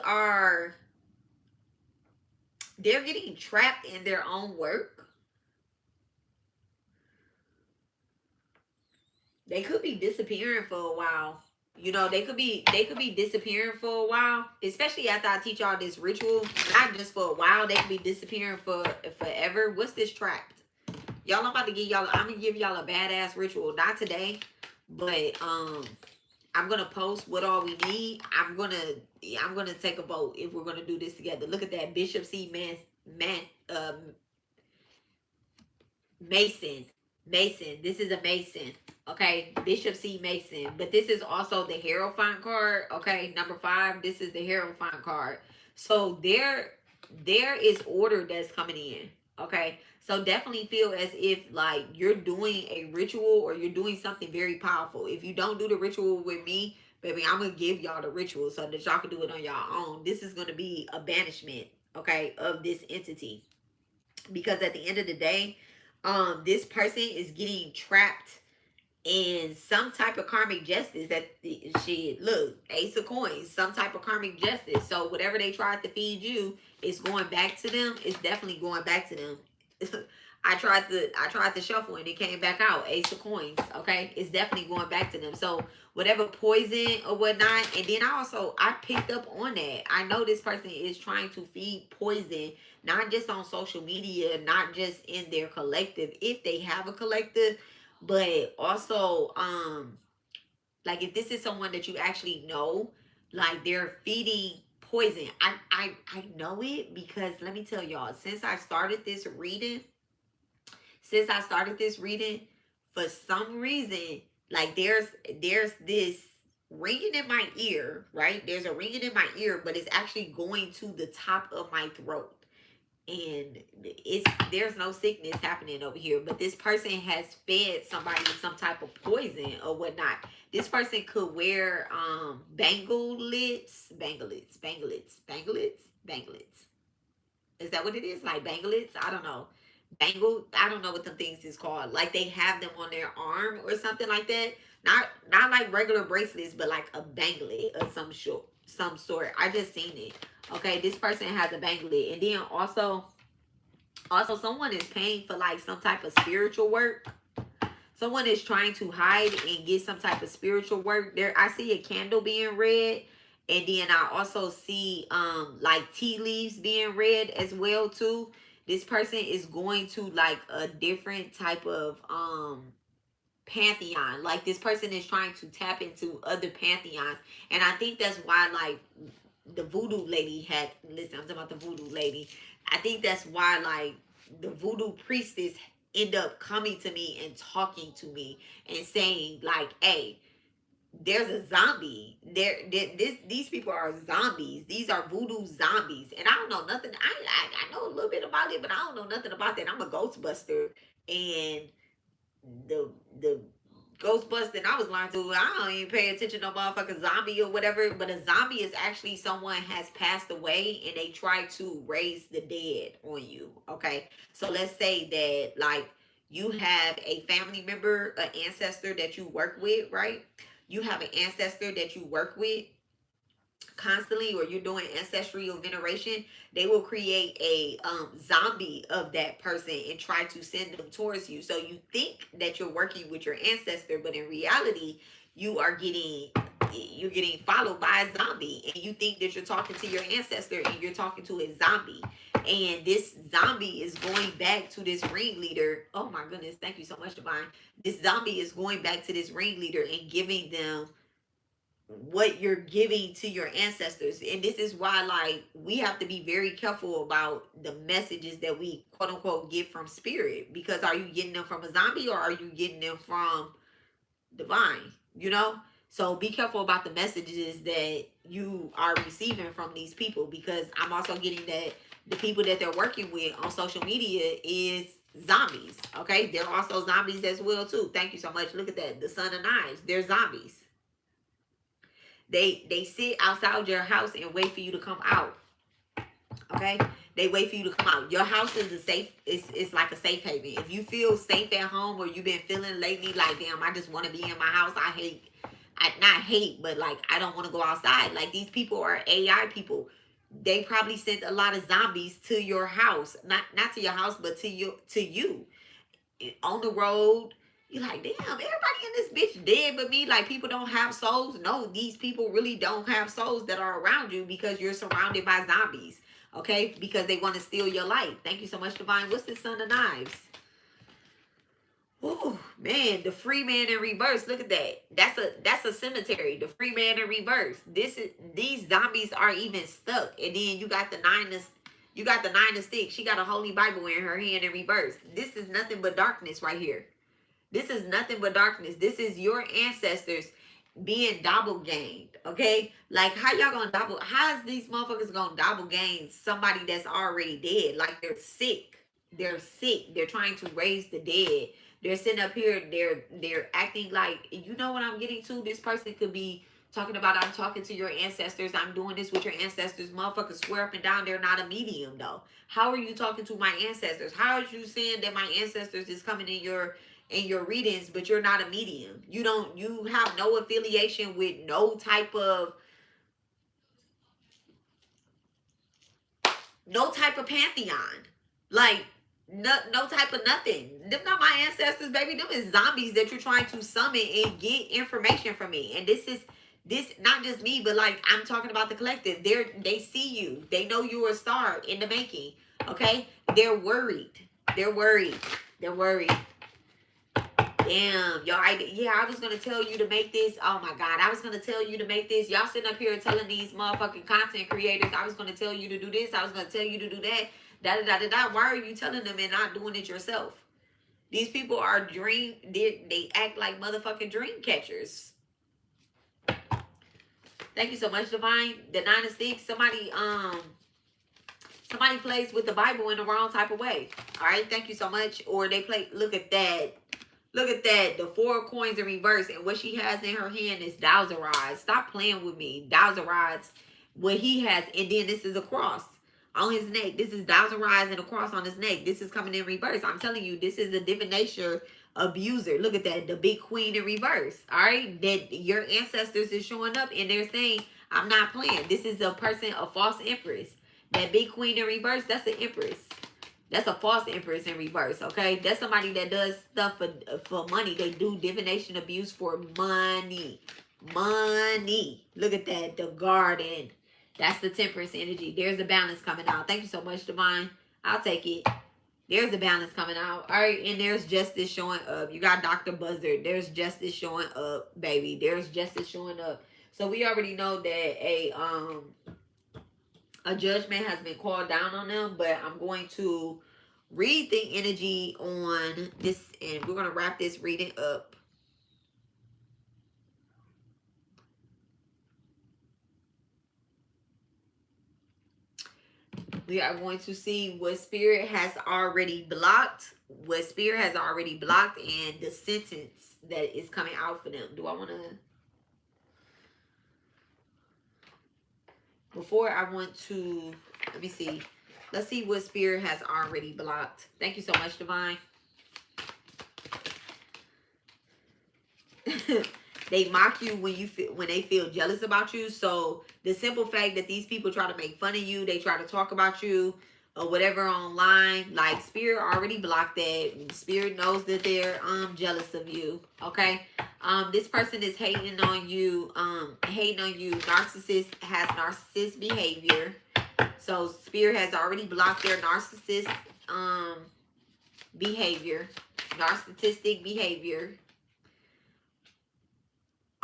trapped in their own work. They could be disappearing for a while. You know, they could be disappearing for a while, especially after I teach y'all this ritual. Not just for a while, they could be disappearing for forever. What's this trapped? Y'all, I'm gonna give y'all a badass ritual. Not today, but I'm gonna post what all we need. I'm gonna take a vote if we're gonna do this together. Look at that Bishop C man Mason. Mason. This is a Mason. Okay. Bishop C Mason. But this is also the Hierophant card. Okay. Number 5. This is the Hierophant card. So there is order that's coming in. Okay. So definitely feel as if like you're doing a ritual or you're doing something very powerful. If you don't do the ritual with me, baby, I'm gonna give y'all the ritual so that y'all can do it on your own. This is gonna be a banishment, okay, of this entity. Because at the end of the day, this person is getting trapped in some type of karmic justice. That she look, Ace of Coins, some type of karmic justice. So whatever they tried to feed you is going back to them. It's definitely going back to them. I tried to shuffle and it came back out. Ace of Coins. Okay. It's definitely going back to them. So whatever poison or whatnot. And then I picked up on that. I know this person is trying to feed poison, not just on social media, not just in their collective, if they have a collective, but also like if this is someone that you actually know, like they're feeding poison. I know it because let me tell y'all, since I started this reading, for some reason, like there's this ringing in my ear, right? There's a ringing in my ear, but it's actually going to the top of my throat. And there's no sickness happening over here, but this person has fed somebody with some type of poison or whatnot. This person could wear banglets. Is that what it is? Like banglets? I don't know. I don't know what them things is called. Like they have them on their arm or something like that. Not like regular bracelets, but like a banglet of some sort. I just seen it. Okay, this person has a banglet, and then also someone is paying for like some type of spiritual work. Someone is trying to hide and get some type of spiritual work. There, I see a candle being read, and then I also see like tea leaves being read as well too. This person is going to like a different type of pantheon. Like this person is trying to tap into other pantheons, and I think that's why like the voodoo lady had, listen, I'm talking about the voodoo lady. I think that's why like the voodoo priestess end up coming to me and talking to me and saying like, hey, there's a zombie these people are zombies. These are voodoo zombies, and I don't know nothing. I know a little bit about it, but I don't know nothing about that. I'm a ghostbuster, and the Ghostbusting I was learning to, I don't even pay attention to no motherfucking zombie or whatever. But a zombie is actually someone has passed away and they try to raise the dead on you. Okay. So let's say that like you have a family member, an ancestor that you work with, right? You have an ancestor that you work with constantly, or you're doing ancestral veneration. They will create a zombie of that person and try to send them towards you. So you think that you're working with your ancestor, but in reality you are getting followed by a zombie, and you think that you're talking to your ancestor and you're talking to a zombie. And this zombie is going back to this ringleader. Oh my goodness, thank you so much, Divine. This zombie is going back to this ringleader and giving them what you're giving to your ancestors. And this is why like we have to be very careful about the messages that we quote unquote get from spirit, because are you getting them from a zombie or are you getting them from divine? You know, so be careful about the messages that you are receiving from these people, because I'm also getting that the people that they're working with on social media is zombies. Okay, they're also zombies as well too. Thank you so much. Look at that, the Son of Knives, they're zombies. They sit outside your house and wait for you to come out. Okay? They wait for you to come out. Your house is a safe, it's like a safe haven. If you feel safe at home, or you've been feeling lately like, damn, I just want to be in my house. Not hate, but like, I don't want to go outside. Like, these people are AI people. They probably sent a lot of zombies to your house. Not to your house, but to you. On the road. You're like, damn, everybody in this bitch dead but me. Like, people don't have souls. No, these people really don't have souls that are around you, because you're surrounded by zombies. Okay? Because they want to steal your life. Thank you so much, Divine. What's the Son of Knives? Oh man, the free man in reverse. Look at that. That's a cemetery. The free man in reverse. These zombies are even stuck. And then you got the nine of sticks. She got a holy Bible in her hand in reverse. This is nothing but darkness right here. This is nothing but darkness. This is your ancestors being double gained. Okay? Like, how y'all gonna double? How is these motherfuckers gonna double gain somebody that's already dead? Like, they're sick. They're sick. They're trying to raise the dead. They're sitting up here. They're acting like, you know what I'm getting to? This person could be talking about, I'm talking to your ancestors. I'm doing this with your ancestors. Motherfuckers swear up and down they're not a medium though. How are you talking to my ancestors? How are you saying that my ancestors is coming in your readings, but you're not a medium? You have no affiliation with no type of pantheon. Like, no type of nothing. Them not my ancestors, baby. Them is zombies that you're trying to summon and get information from me. And this not just me, but like, I'm talking about the collective. They see you. They know you're a star in the making. Okay? They're worried. They're worried. They're worried. Damn, y'all. I was gonna tell you to make this. Oh my God, I was gonna tell you to make this. Y'all sitting up here telling these motherfucking content creators, I was gonna tell you to do this. I was gonna tell you to do that. Da da da da da. Why are you telling them and not doing it yourself? These people are they act like motherfucking dream catchers. Thank you so much, Divine. The 9 of Sticks. Somebody plays with the Bible in the wrong type of way. All right, thank you so much. Or they play. Look at that. Look at that. The 4 coins in reverse. And what she has in her hand is Dowser-Rods. Stop playing with me. Dowser-Rods. What he has. And then this is a cross on his neck. This is Dowser-Rods and a cross on his neck. This is coming in reverse. I'm telling you, this is a divination abuser. Look at that. The big queen in reverse. All right. That your ancestors is showing up and they're saying, I'm not playing. This is a person, a false empress. That big queen in reverse, that's an empress. That's a false empress in reverse, okay? That's somebody that does stuff for money. They do divination abuse for money. Money. Look at that. The garden. That's the temperance energy. There's the balance coming out. Thank you so much, Divine. I'll take it. There's the balance coming out. All right, and there's justice showing up. You got Dr. Buzzard. There's justice showing up, baby. There's justice showing up. So we already know that a judgment has been called down on them, but I'm going to read the energy on this, and we're going to wrap this reading up. We are going to see what Spirit has already blocked, and the sentence that is coming out for them. Do I want to... Before I want to, let me see. Let's see what Spirit has already blocked. Thank you so much, Divine. They mock you when they feel jealous about you. So the simple fact that these people try to make fun of you, they try to talk about you or whatever online, like Spirit already blocked that. Spirit knows that they're jealous of you. Okay. This person is hating on you. Narcissist has narcissist behavior. So Spirit has already blocked their narcissist behavior. Narcissistic behavior.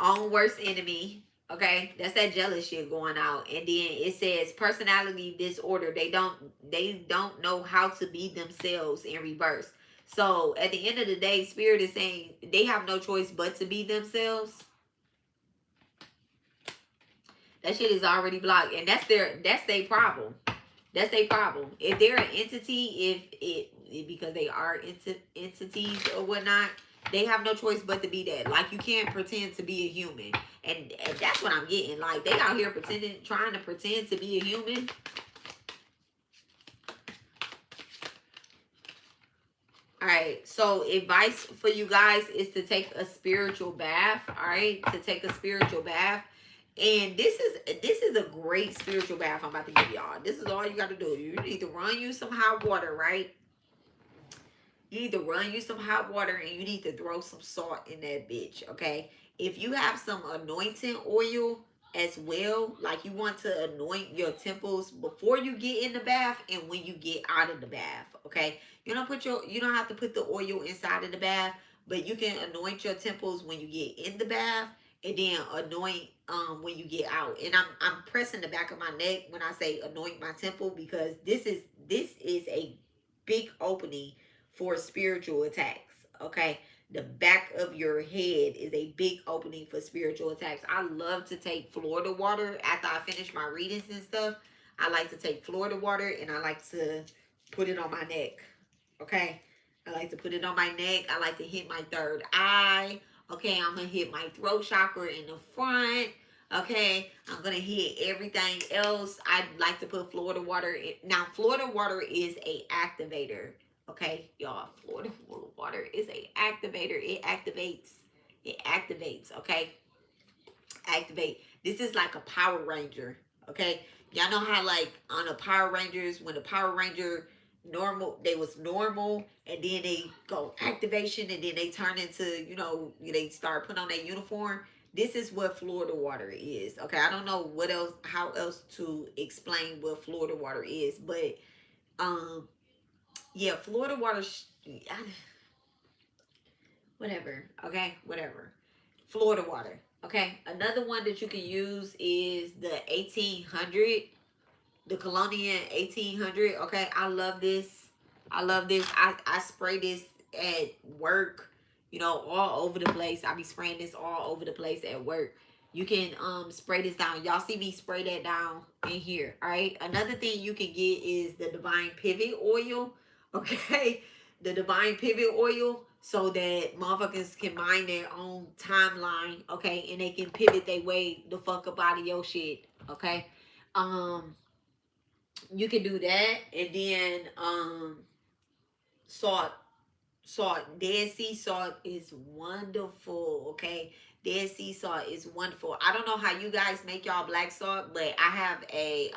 Own worst enemy. Okay, that's that jealous shit going out. And then it says personality disorder. They don't know how to be themselves in reverse. So at the end of the day, Spirit is saying they have no choice but to be themselves. That shit is already blocked, and that's their problem. That's their problem. If they're an entity, because they are entities or whatnot, they have no choice but to be that. Like, you can't pretend to be a human. And that's what I'm getting. Like, they out here trying to pretend to be a human. All right, so advice for you guys is to take a spiritual bath. All right, to take a spiritual bath. And this is a great spiritual bath I'm about to give y'all. This is all you got to do. You need to run you some hot water, right? You need to run you some hot water, and you need to throw some salt in that bitch, okay? If you have some anointing oil as well, like you want to anoint your temples before you get in the bath and when you get out of the bath, okay? You don't have to put the oil inside of the bath, but you can anoint your temples when you get in the bath, and then anoint when you get out. And I'm pressing the back of my neck when I say anoint my temple, because this is a big opening for spiritual attacks, okay? The back of your head is a big opening for spiritual attacks. I love to take Florida water after I finish my readings and stuff. I like to take Florida water, and I like to put it on my neck, okay? I like to put it on my neck. I like to hit my third eye, okay? I'm going to hit my throat chakra in the front, okay? I'm going to hit everything else. I like to put Florida water in. Now, Florida water is a activator. Okay, y'all, Florida water is a activator. It activates, okay? Activate. This is like a Power Ranger, okay? Y'all know how, like, on the Power Rangers, when the Power Ranger they was normal, and then they go activation, and then they turn into, they start putting on their uniform. This is what Florida water is, okay? I don't know how else to explain what Florida water is, but, yeah, Florida water, whatever, okay, whatever. Florida water, okay. Another one that you can use is the 1800, the Colonial 1800, okay. I love this. I spray this at work, all over the place. I be spraying this all over the place at work. You can spray this down. Y'all see me spray that down in here, all right? Another thing you can get is the Divine Pivot Oil, okay? The Divine Pivot Oil, so that motherfuckers can mind their own timeline, okay? And they can pivot their way the fuck up out of your shit, okay? You can do that. And then salt. Dead sea salt is wonderful, okay? Dead sea salt is wonderful. I don't know how you guys make y'all black salt, but I have a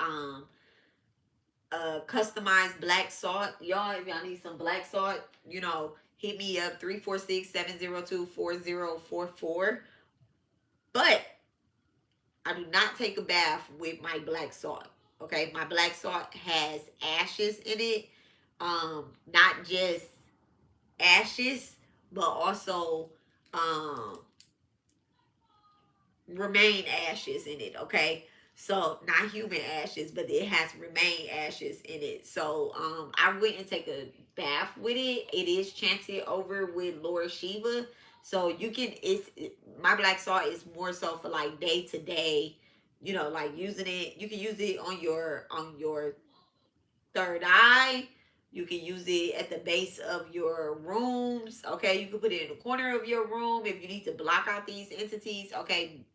customized black salt. Y'all, if y'all need some black salt, hit me up 346-702-4044. But I do not take a bath with my black salt, okay? My black salt has ashes in it. Not just ashes, but also remain ashes in it, okay? So not human ashes, but it has remain ashes in it. So I went and take a bath with it. It is chanted over with Lord Shiva. So you can, my black salt is more so for like day to day, like using it. You can use it on your third eye. You can use it at the base of your rooms, okay? You can put it in the corner of your room if you need to block out these entities, okay?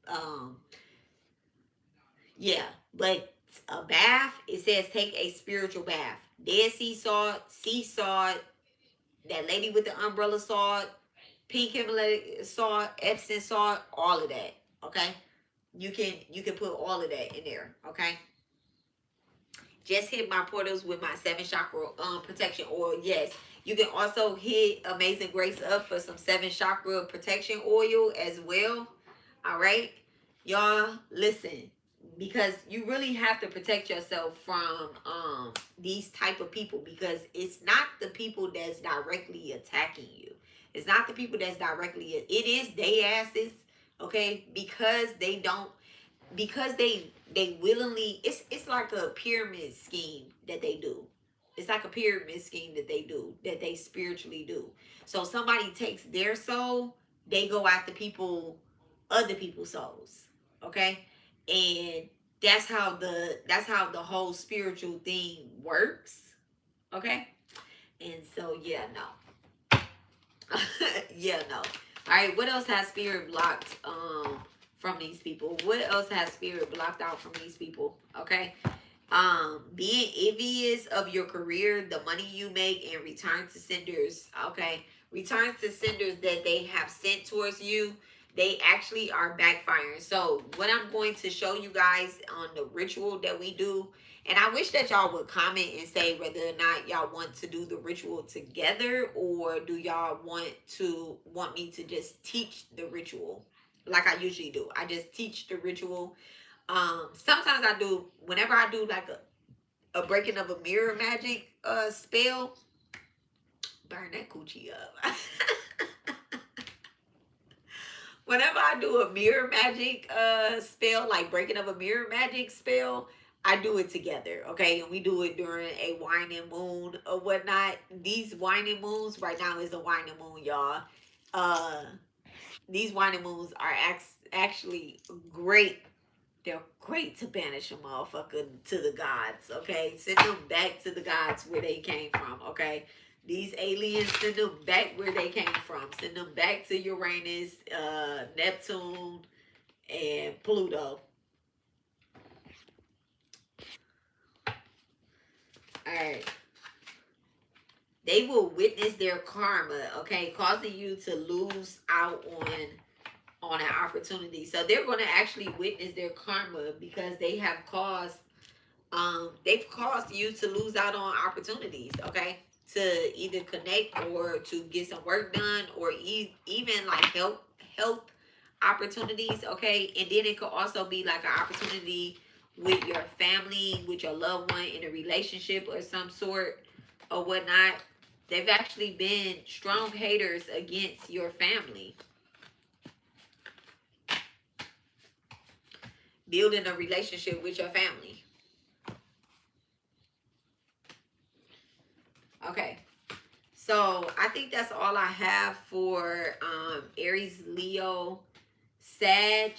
Yeah, but a bath, it says take a spiritual bath. Dead sea salt, that lady with the umbrella salt, pink Himalayan salt, Epsom salt, all of that, okay? You can put all of that in there, okay? Just hit my portals with my 7 chakra protection oil. Yes, you can also hit Amazing Grace up for some 7 chakra protection oil as well. All right, y'all, listen, because you really have to protect yourself from these type of people, because it's not the people that's directly attacking you. It's not the people that's directly, it is they asses, okay? Because they willingly, it's like a pyramid scheme that they do. It's like a pyramid scheme that they do, that they spiritually do. So somebody takes their soul, they go after other people's souls, okay? And that's how the whole spiritual thing works, okay? And so yeah, no. Yeah, no. All right, what else has spirit blocked from these people? What else has spirit blocked out from these people? Okay. Being envious of your career, the money you make, and return to senders. Okay. Return to senders that they have sent towards you, they actually are backfiring. So what I'm going to show you guys on the ritual that we do, and I wish that y'all would comment and say whether or not y'all want to do the ritual together, or do y'all want me to just teach the ritual like I usually do. I just teach the ritual. Sometimes I do, whenever I do like a breaking of a mirror magic spell, burn that coochie up. Whenever I do a mirror magic spell, like breaking of a mirror magic spell, I do it together, okay? And we do it during a waning moon or whatnot. These waning moons, right now is a waning moon, y'all. These waning moons are actually great. They're great to banish a motherfucker to the gods, okay? Send them back to the gods where they came from, okay? These aliens, send them back where they came from. Send them back to Uranus, Neptune, and Pluto. Alright. They will witness their karma, okay? Causing you to lose out on an opportunity. So they're going to actually witness their karma because they have caused they've caused you to lose out on opportunities, okay? To either connect or to get some work done, or even like health opportunities, okay? And then it could also be like an opportunity with your family, with your loved one in a relationship or some sort or whatnot. They've actually been strong haters against your family. Building a relationship with your family. Okay. So I think that's all I have for Aries, Leo, Sag,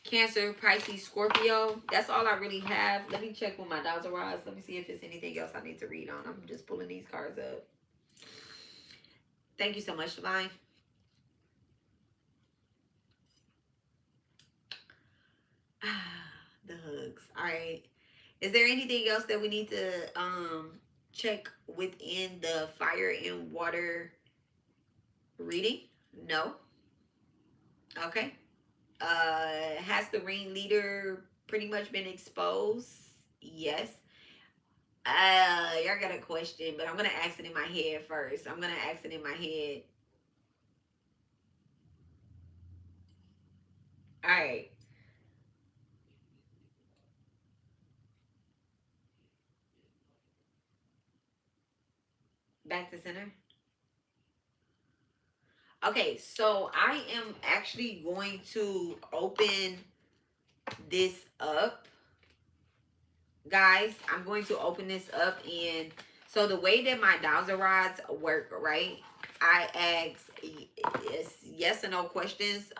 Cancer, Pisces, Scorpio. That's all I really have. Let me check with my Dowser rods. Let me see if there's anything else I need to read on. I'm just pulling these cards up. Thank you so much, Divine. The hugs. All right. Is there anything else that we need to check within the fire and water reading? No. Okay. Has the ringleader pretty much been exposed? Yes. Y'all got a question, but I'm gonna ask it in my head first. I'm gonna ask it in my head. All right. Back to center. Okay, so I am actually going to open this up, guys. I'm going to open this up, and so the way that my dowser rods work, right? I ask yes or no questions,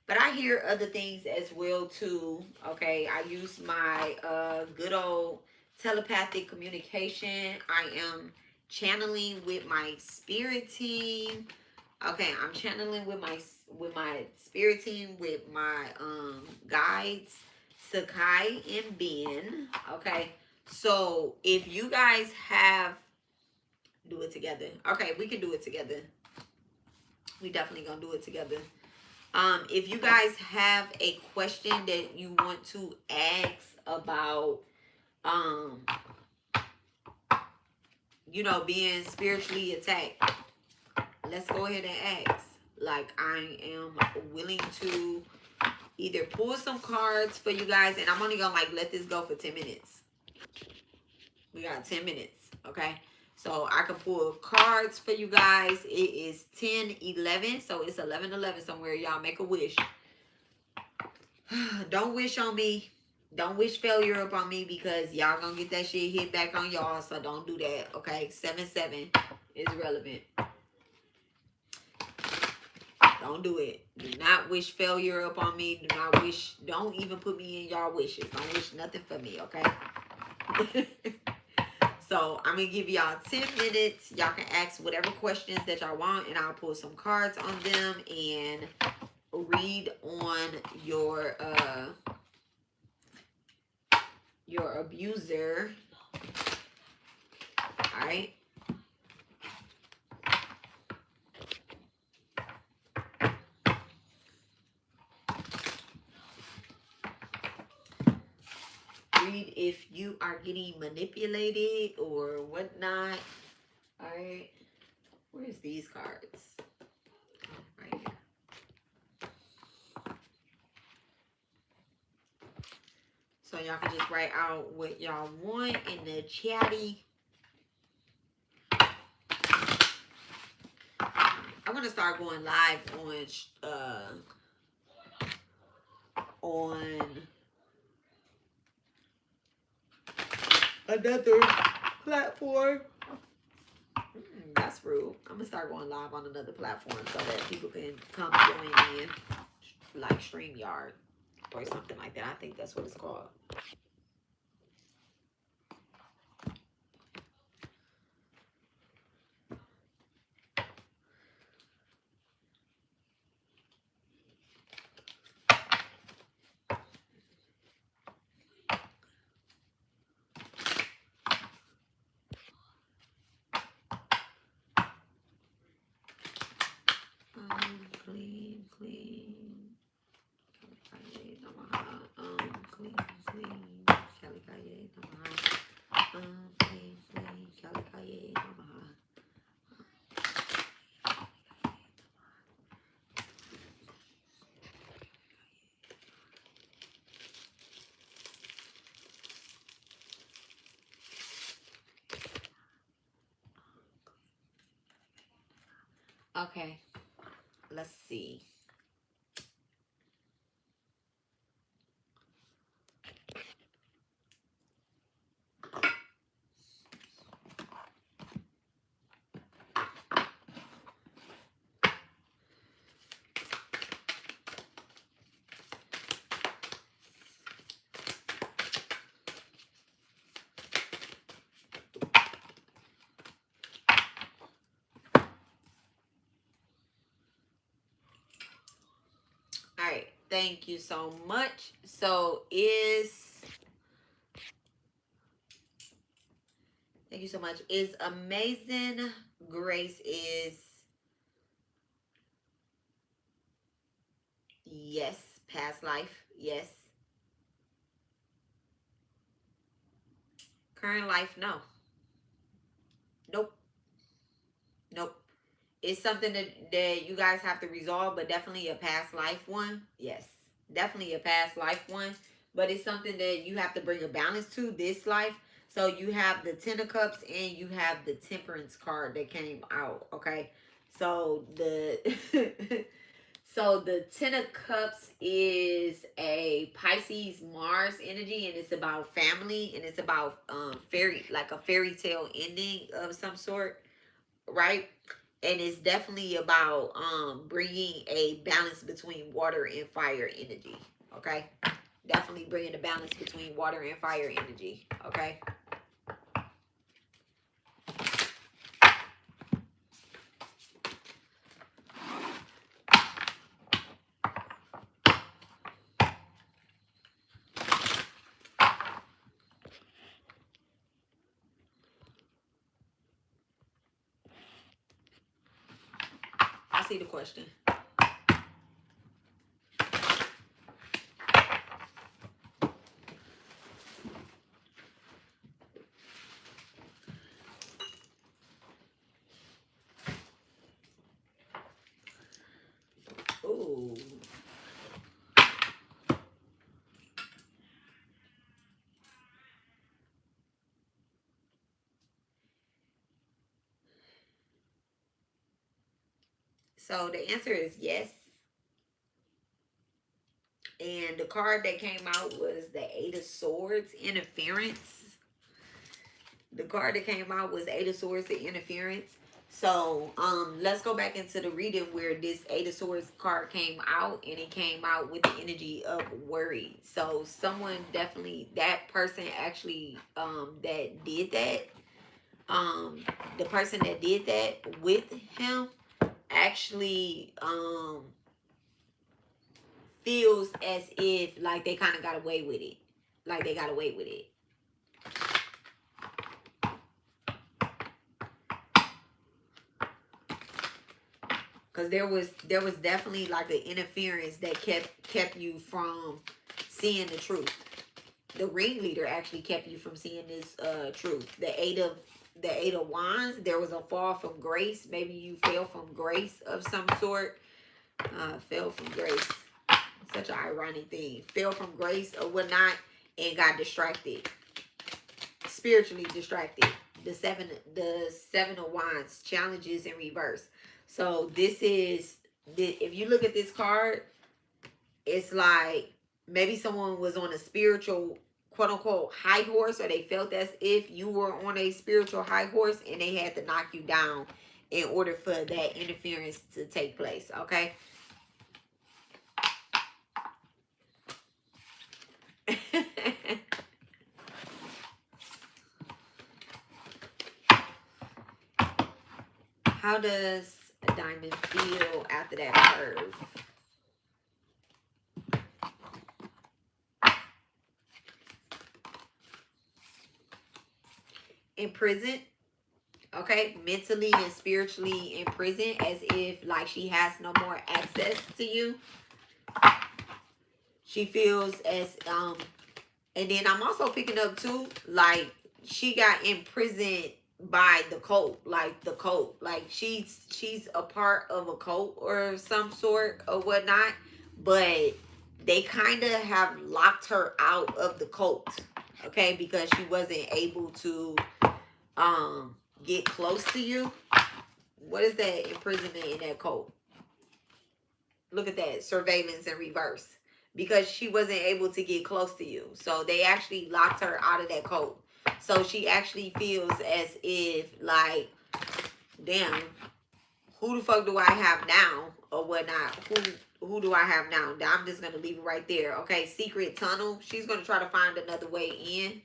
but I hear other things as well too. Okay, I use my good old telepathic communication. I am channeling with my spirit team. Okay, I'm channeling with my spirit team, with my guides, Sakai and Ben. Okay, so if you guys have, do it together. Okay, we can do it together. We definitely gonna do it together. If you guys have a question that you want to ask about, you know, being spiritually attacked, let's go ahead and ask. Like, I am willing to either pull some cards for you guys, and I'm only gonna like let this go for 10 minutes. We got 10 minutes, okay? So I can pull cards for you guys. It is 10:11, so it's 11:11 somewhere. Y'all make a wish. Don't wish on me. Don't wish failure up on me, because y'all gonna get that shit hit back on y'all. So don't do that, okay? 7-7 is relevant. Don't do it. Do not wish failure up on me. Do not wish. Don't even put me in y'all wishes. Don't wish nothing for me, okay? So I'm going to give y'all 10 minutes. Y'all can ask whatever questions that y'all want, and I'll pull some cards on them, and read on your abuser. All right. Read if you are getting manipulated or whatnot. All right. Where's these cards? Oh, right here. So y'all can just write out what y'all want in the chatty. I'm gonna start going live on another platform. That's rude. I'm gonna start going live on another platform so that people can come join in, like StreamYard or something like that. I think that's what it's called. Clean, clean. Clean, clean. Okay, let's see. All right, thank you so much. So thank you so much. Is Amazing Grace is yes, past life, yes. Current life, no. Nope. Nope. It's something that you guys have to resolve, but definitely a past life one. Yes. Definitely a past life one. But it's something that you have to bring a balance to this life. So you have the Ten of Cups and you have the Temperance card that came out. Okay. So the so the Ten of Cups is a Pisces Mars energy, and it's about family, and it's about a fairy tale ending of some sort, right? And it's definitely about bringing a balance between water and fire energy. Okay, definitely bringing a balance between water and fire energy. Okay. I see the question. Ooh. So the answer is yes. And the card that came out was the Eight of Swords, interference. The card that came out was Eight of Swords, the interference. So let's go back into the reading where this Eight of Swords card came out, and it came out with the energy of worry. So someone definitely, that person actually that did that, the person that did that with him actually feels as if like they kind of got away with it. Like they got away with it. Because there was definitely like an interference that kept you from seeing the truth. The ringleader actually kept you from seeing this truth. The eight of wands, there was a fall from grace. Maybe you fell from grace of some sort. Fell from grace. Such an ironic thing. Fell from grace or whatnot and got distracted. Spiritually distracted. The seven of wands, challenges in reverse. So this is, if you look at this card, it's like maybe someone was on a spiritual, quote unquote, high horse, or they felt as if you were on a spiritual high horse and they had to knock you down in order for that interference to take place, okay? How does a diamond feel after that curve? In prison, okay? Mentally and spiritually in prison, as if like she has no more access to you. She feels as, and then I'm also picking up too, like she got imprisoned by the cult, like the cult, like she's a part of a cult or some sort or whatnot, but they kind of have locked her out of the cult, okay, because she wasn't able to get close to you. What is that imprisonment in that cult? Look at that, surveillance in reverse, because she wasn't able to get close to you, so they actually locked her out of that cult. So she actually feels as if like, damn, who the fuck do I have now or whatnot? Who do I have now? I'm just gonna leave it right there. Okay, secret tunnel. She's gonna try to find another way in.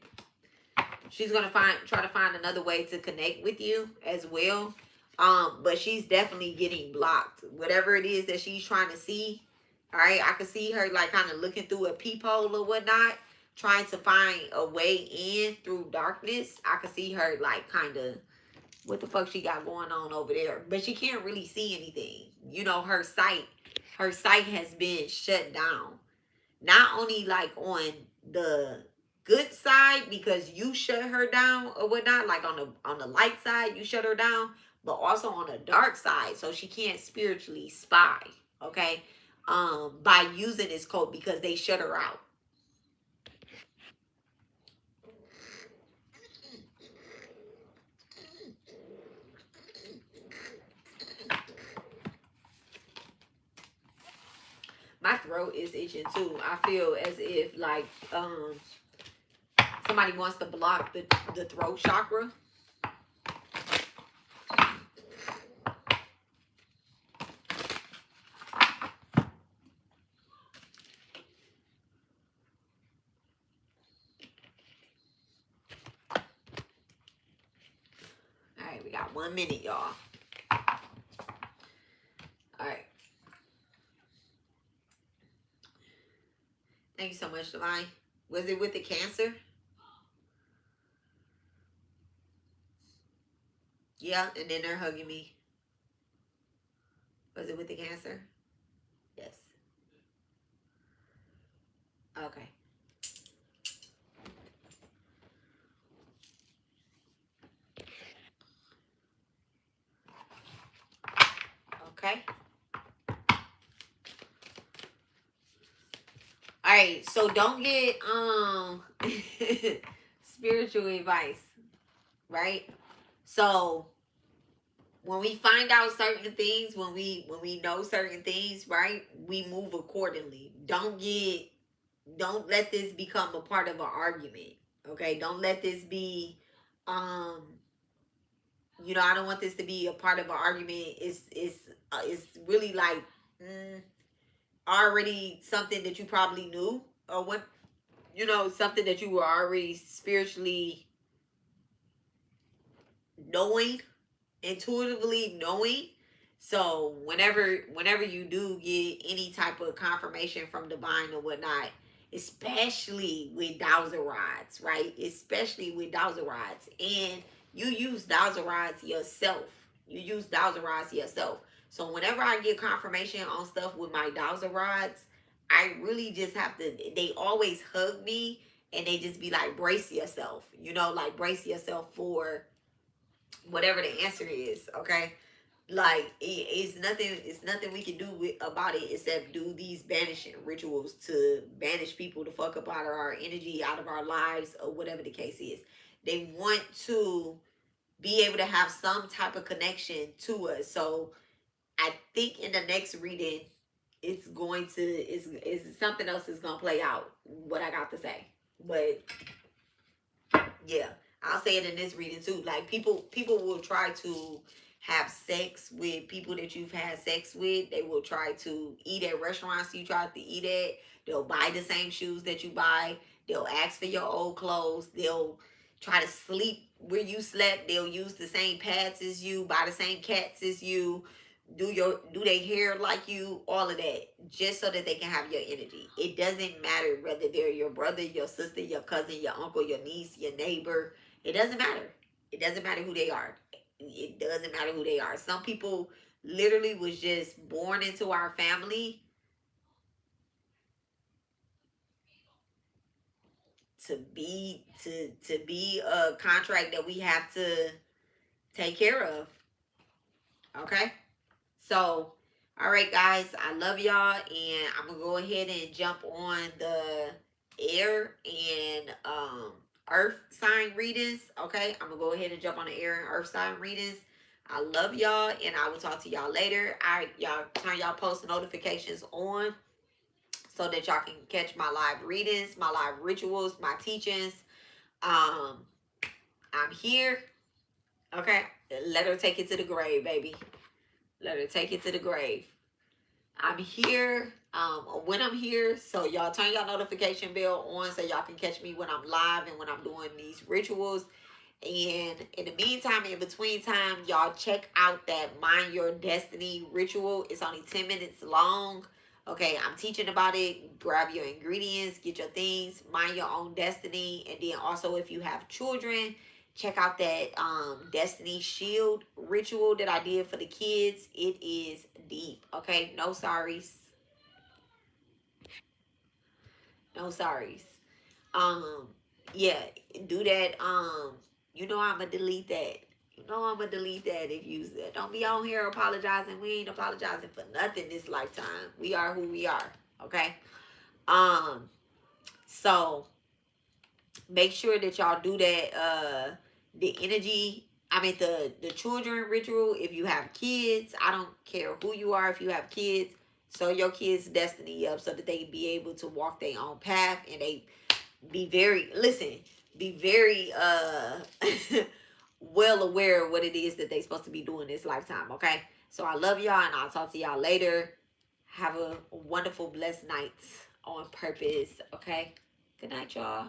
She's gonna try to find another way to connect with you as well. But she's definitely getting blocked. Whatever it is that she's trying to see. All right, I can see her like kind of looking through a peephole or whatnot, trying to find a way in through darkness. I can see her like kind of, what the fuck she got going on over there, but she can't really see anything. You know, her sight has been shut down. Not only like on the good side because you shut her down or whatnot, like on the light side you shut her down, but also on the dark side, so she can't spiritually spy, okay, by using this code because they shut her out. My throat is itching too. I feel as if like somebody wants to block the throat chakra. Alright, we got 1 minute, y'all. Alright. Thank you so much, Divine. Was it with the Cancer? Yeah, and then they're hugging me. Was it with the Cancer? Yes. Okay. Okay. All right, so don't get spiritual advice, right? So when we find out certain things, when we know certain things, right, we move accordingly. Don't let this become a part of an argument. Okay, don't let this be you know, I don't want this to be a part of an argument. It's really like already something that you probably knew, or what, you know, something that you were already spiritually knowing, intuitively knowing. So whenever you do get any type of confirmation from divine or whatnot, especially with dowser rods, right? Especially with dowser rods, and you use dowser rods yourself. You use dowser rods yourself. So whenever I get confirmation on stuff with my dowser rods, I really just have to. They always hug me, and they just be like, "Brace yourself," like brace yourself for whatever the answer is. Okay, like it's nothing we can do about it except do these banishing rituals to banish people the fuck up out of our energy, out of our lives, or whatever the case is. They want to be able to have some type of connection to us. So I think in the next reading it's going to is something else is gonna play out what I got to say. But yeah, I'll say it in this reading too. Like people will try to have sex with people that you've had sex with. They will try to eat at restaurants you tried to eat at. They'll buy the same shoes that you buy. They'll ask for your old clothes. They'll try to sleep where you slept. They'll use the same pads as you, buy the same cats as you, do their hair like you, all of that, just so that they can have your energy. It doesn't matter whether they're your brother, your sister, your cousin, your uncle, your niece, your neighbor. It doesn't matter. It doesn't matter who they are. It doesn't matter who they are. Some people literally was just born into our family to be a contract that we have to take care of. Okay? So, all right, guys, I love y'all, and I'm gonna go ahead and jump on the air and earth sign readings. Okay, I'm gonna go ahead and jump on the air and earth sign readings. I love y'all, and I will talk to y'all later. All right, y'all turn y'all post notifications on so that y'all can catch my live readings, my live rituals, my teachings. Um, I'm here. Okay, let her take it to the grave, baby. Let her take it to the grave. I'm here when I'm here. So y'all turn y'all notification bell on so y'all can catch me when I'm live and when I'm doing these rituals. And in the meantime, in between time, y'all check out that Mind Your Destiny ritual. It's only 10 minutes long. Okay, I'm teaching about it. Grab your ingredients, get your things, mind your own destiny. And then also, if you have children, check out that Destiny Shield ritual that I did for the kids. It is deep. Okay, no sorries. No sorries. Um, yeah, do that. I'm gonna delete that. I'm gonna delete that if you don't be on here apologizing. We ain't apologizing for nothing this lifetime. We are who we are. Okay. Um, so make sure that y'all do that. The energy. I mean the children ritual. If you have kids, I don't care who you are. If you have kids, sew your kids' destiny up so that they be able to walk their own path, and they be very well aware of what it is that they supposed to be doing this lifetime. Okay, so I love y'all, and I'll talk to y'all later. Have a wonderful blessed night on purpose. Okay, good night, y'all.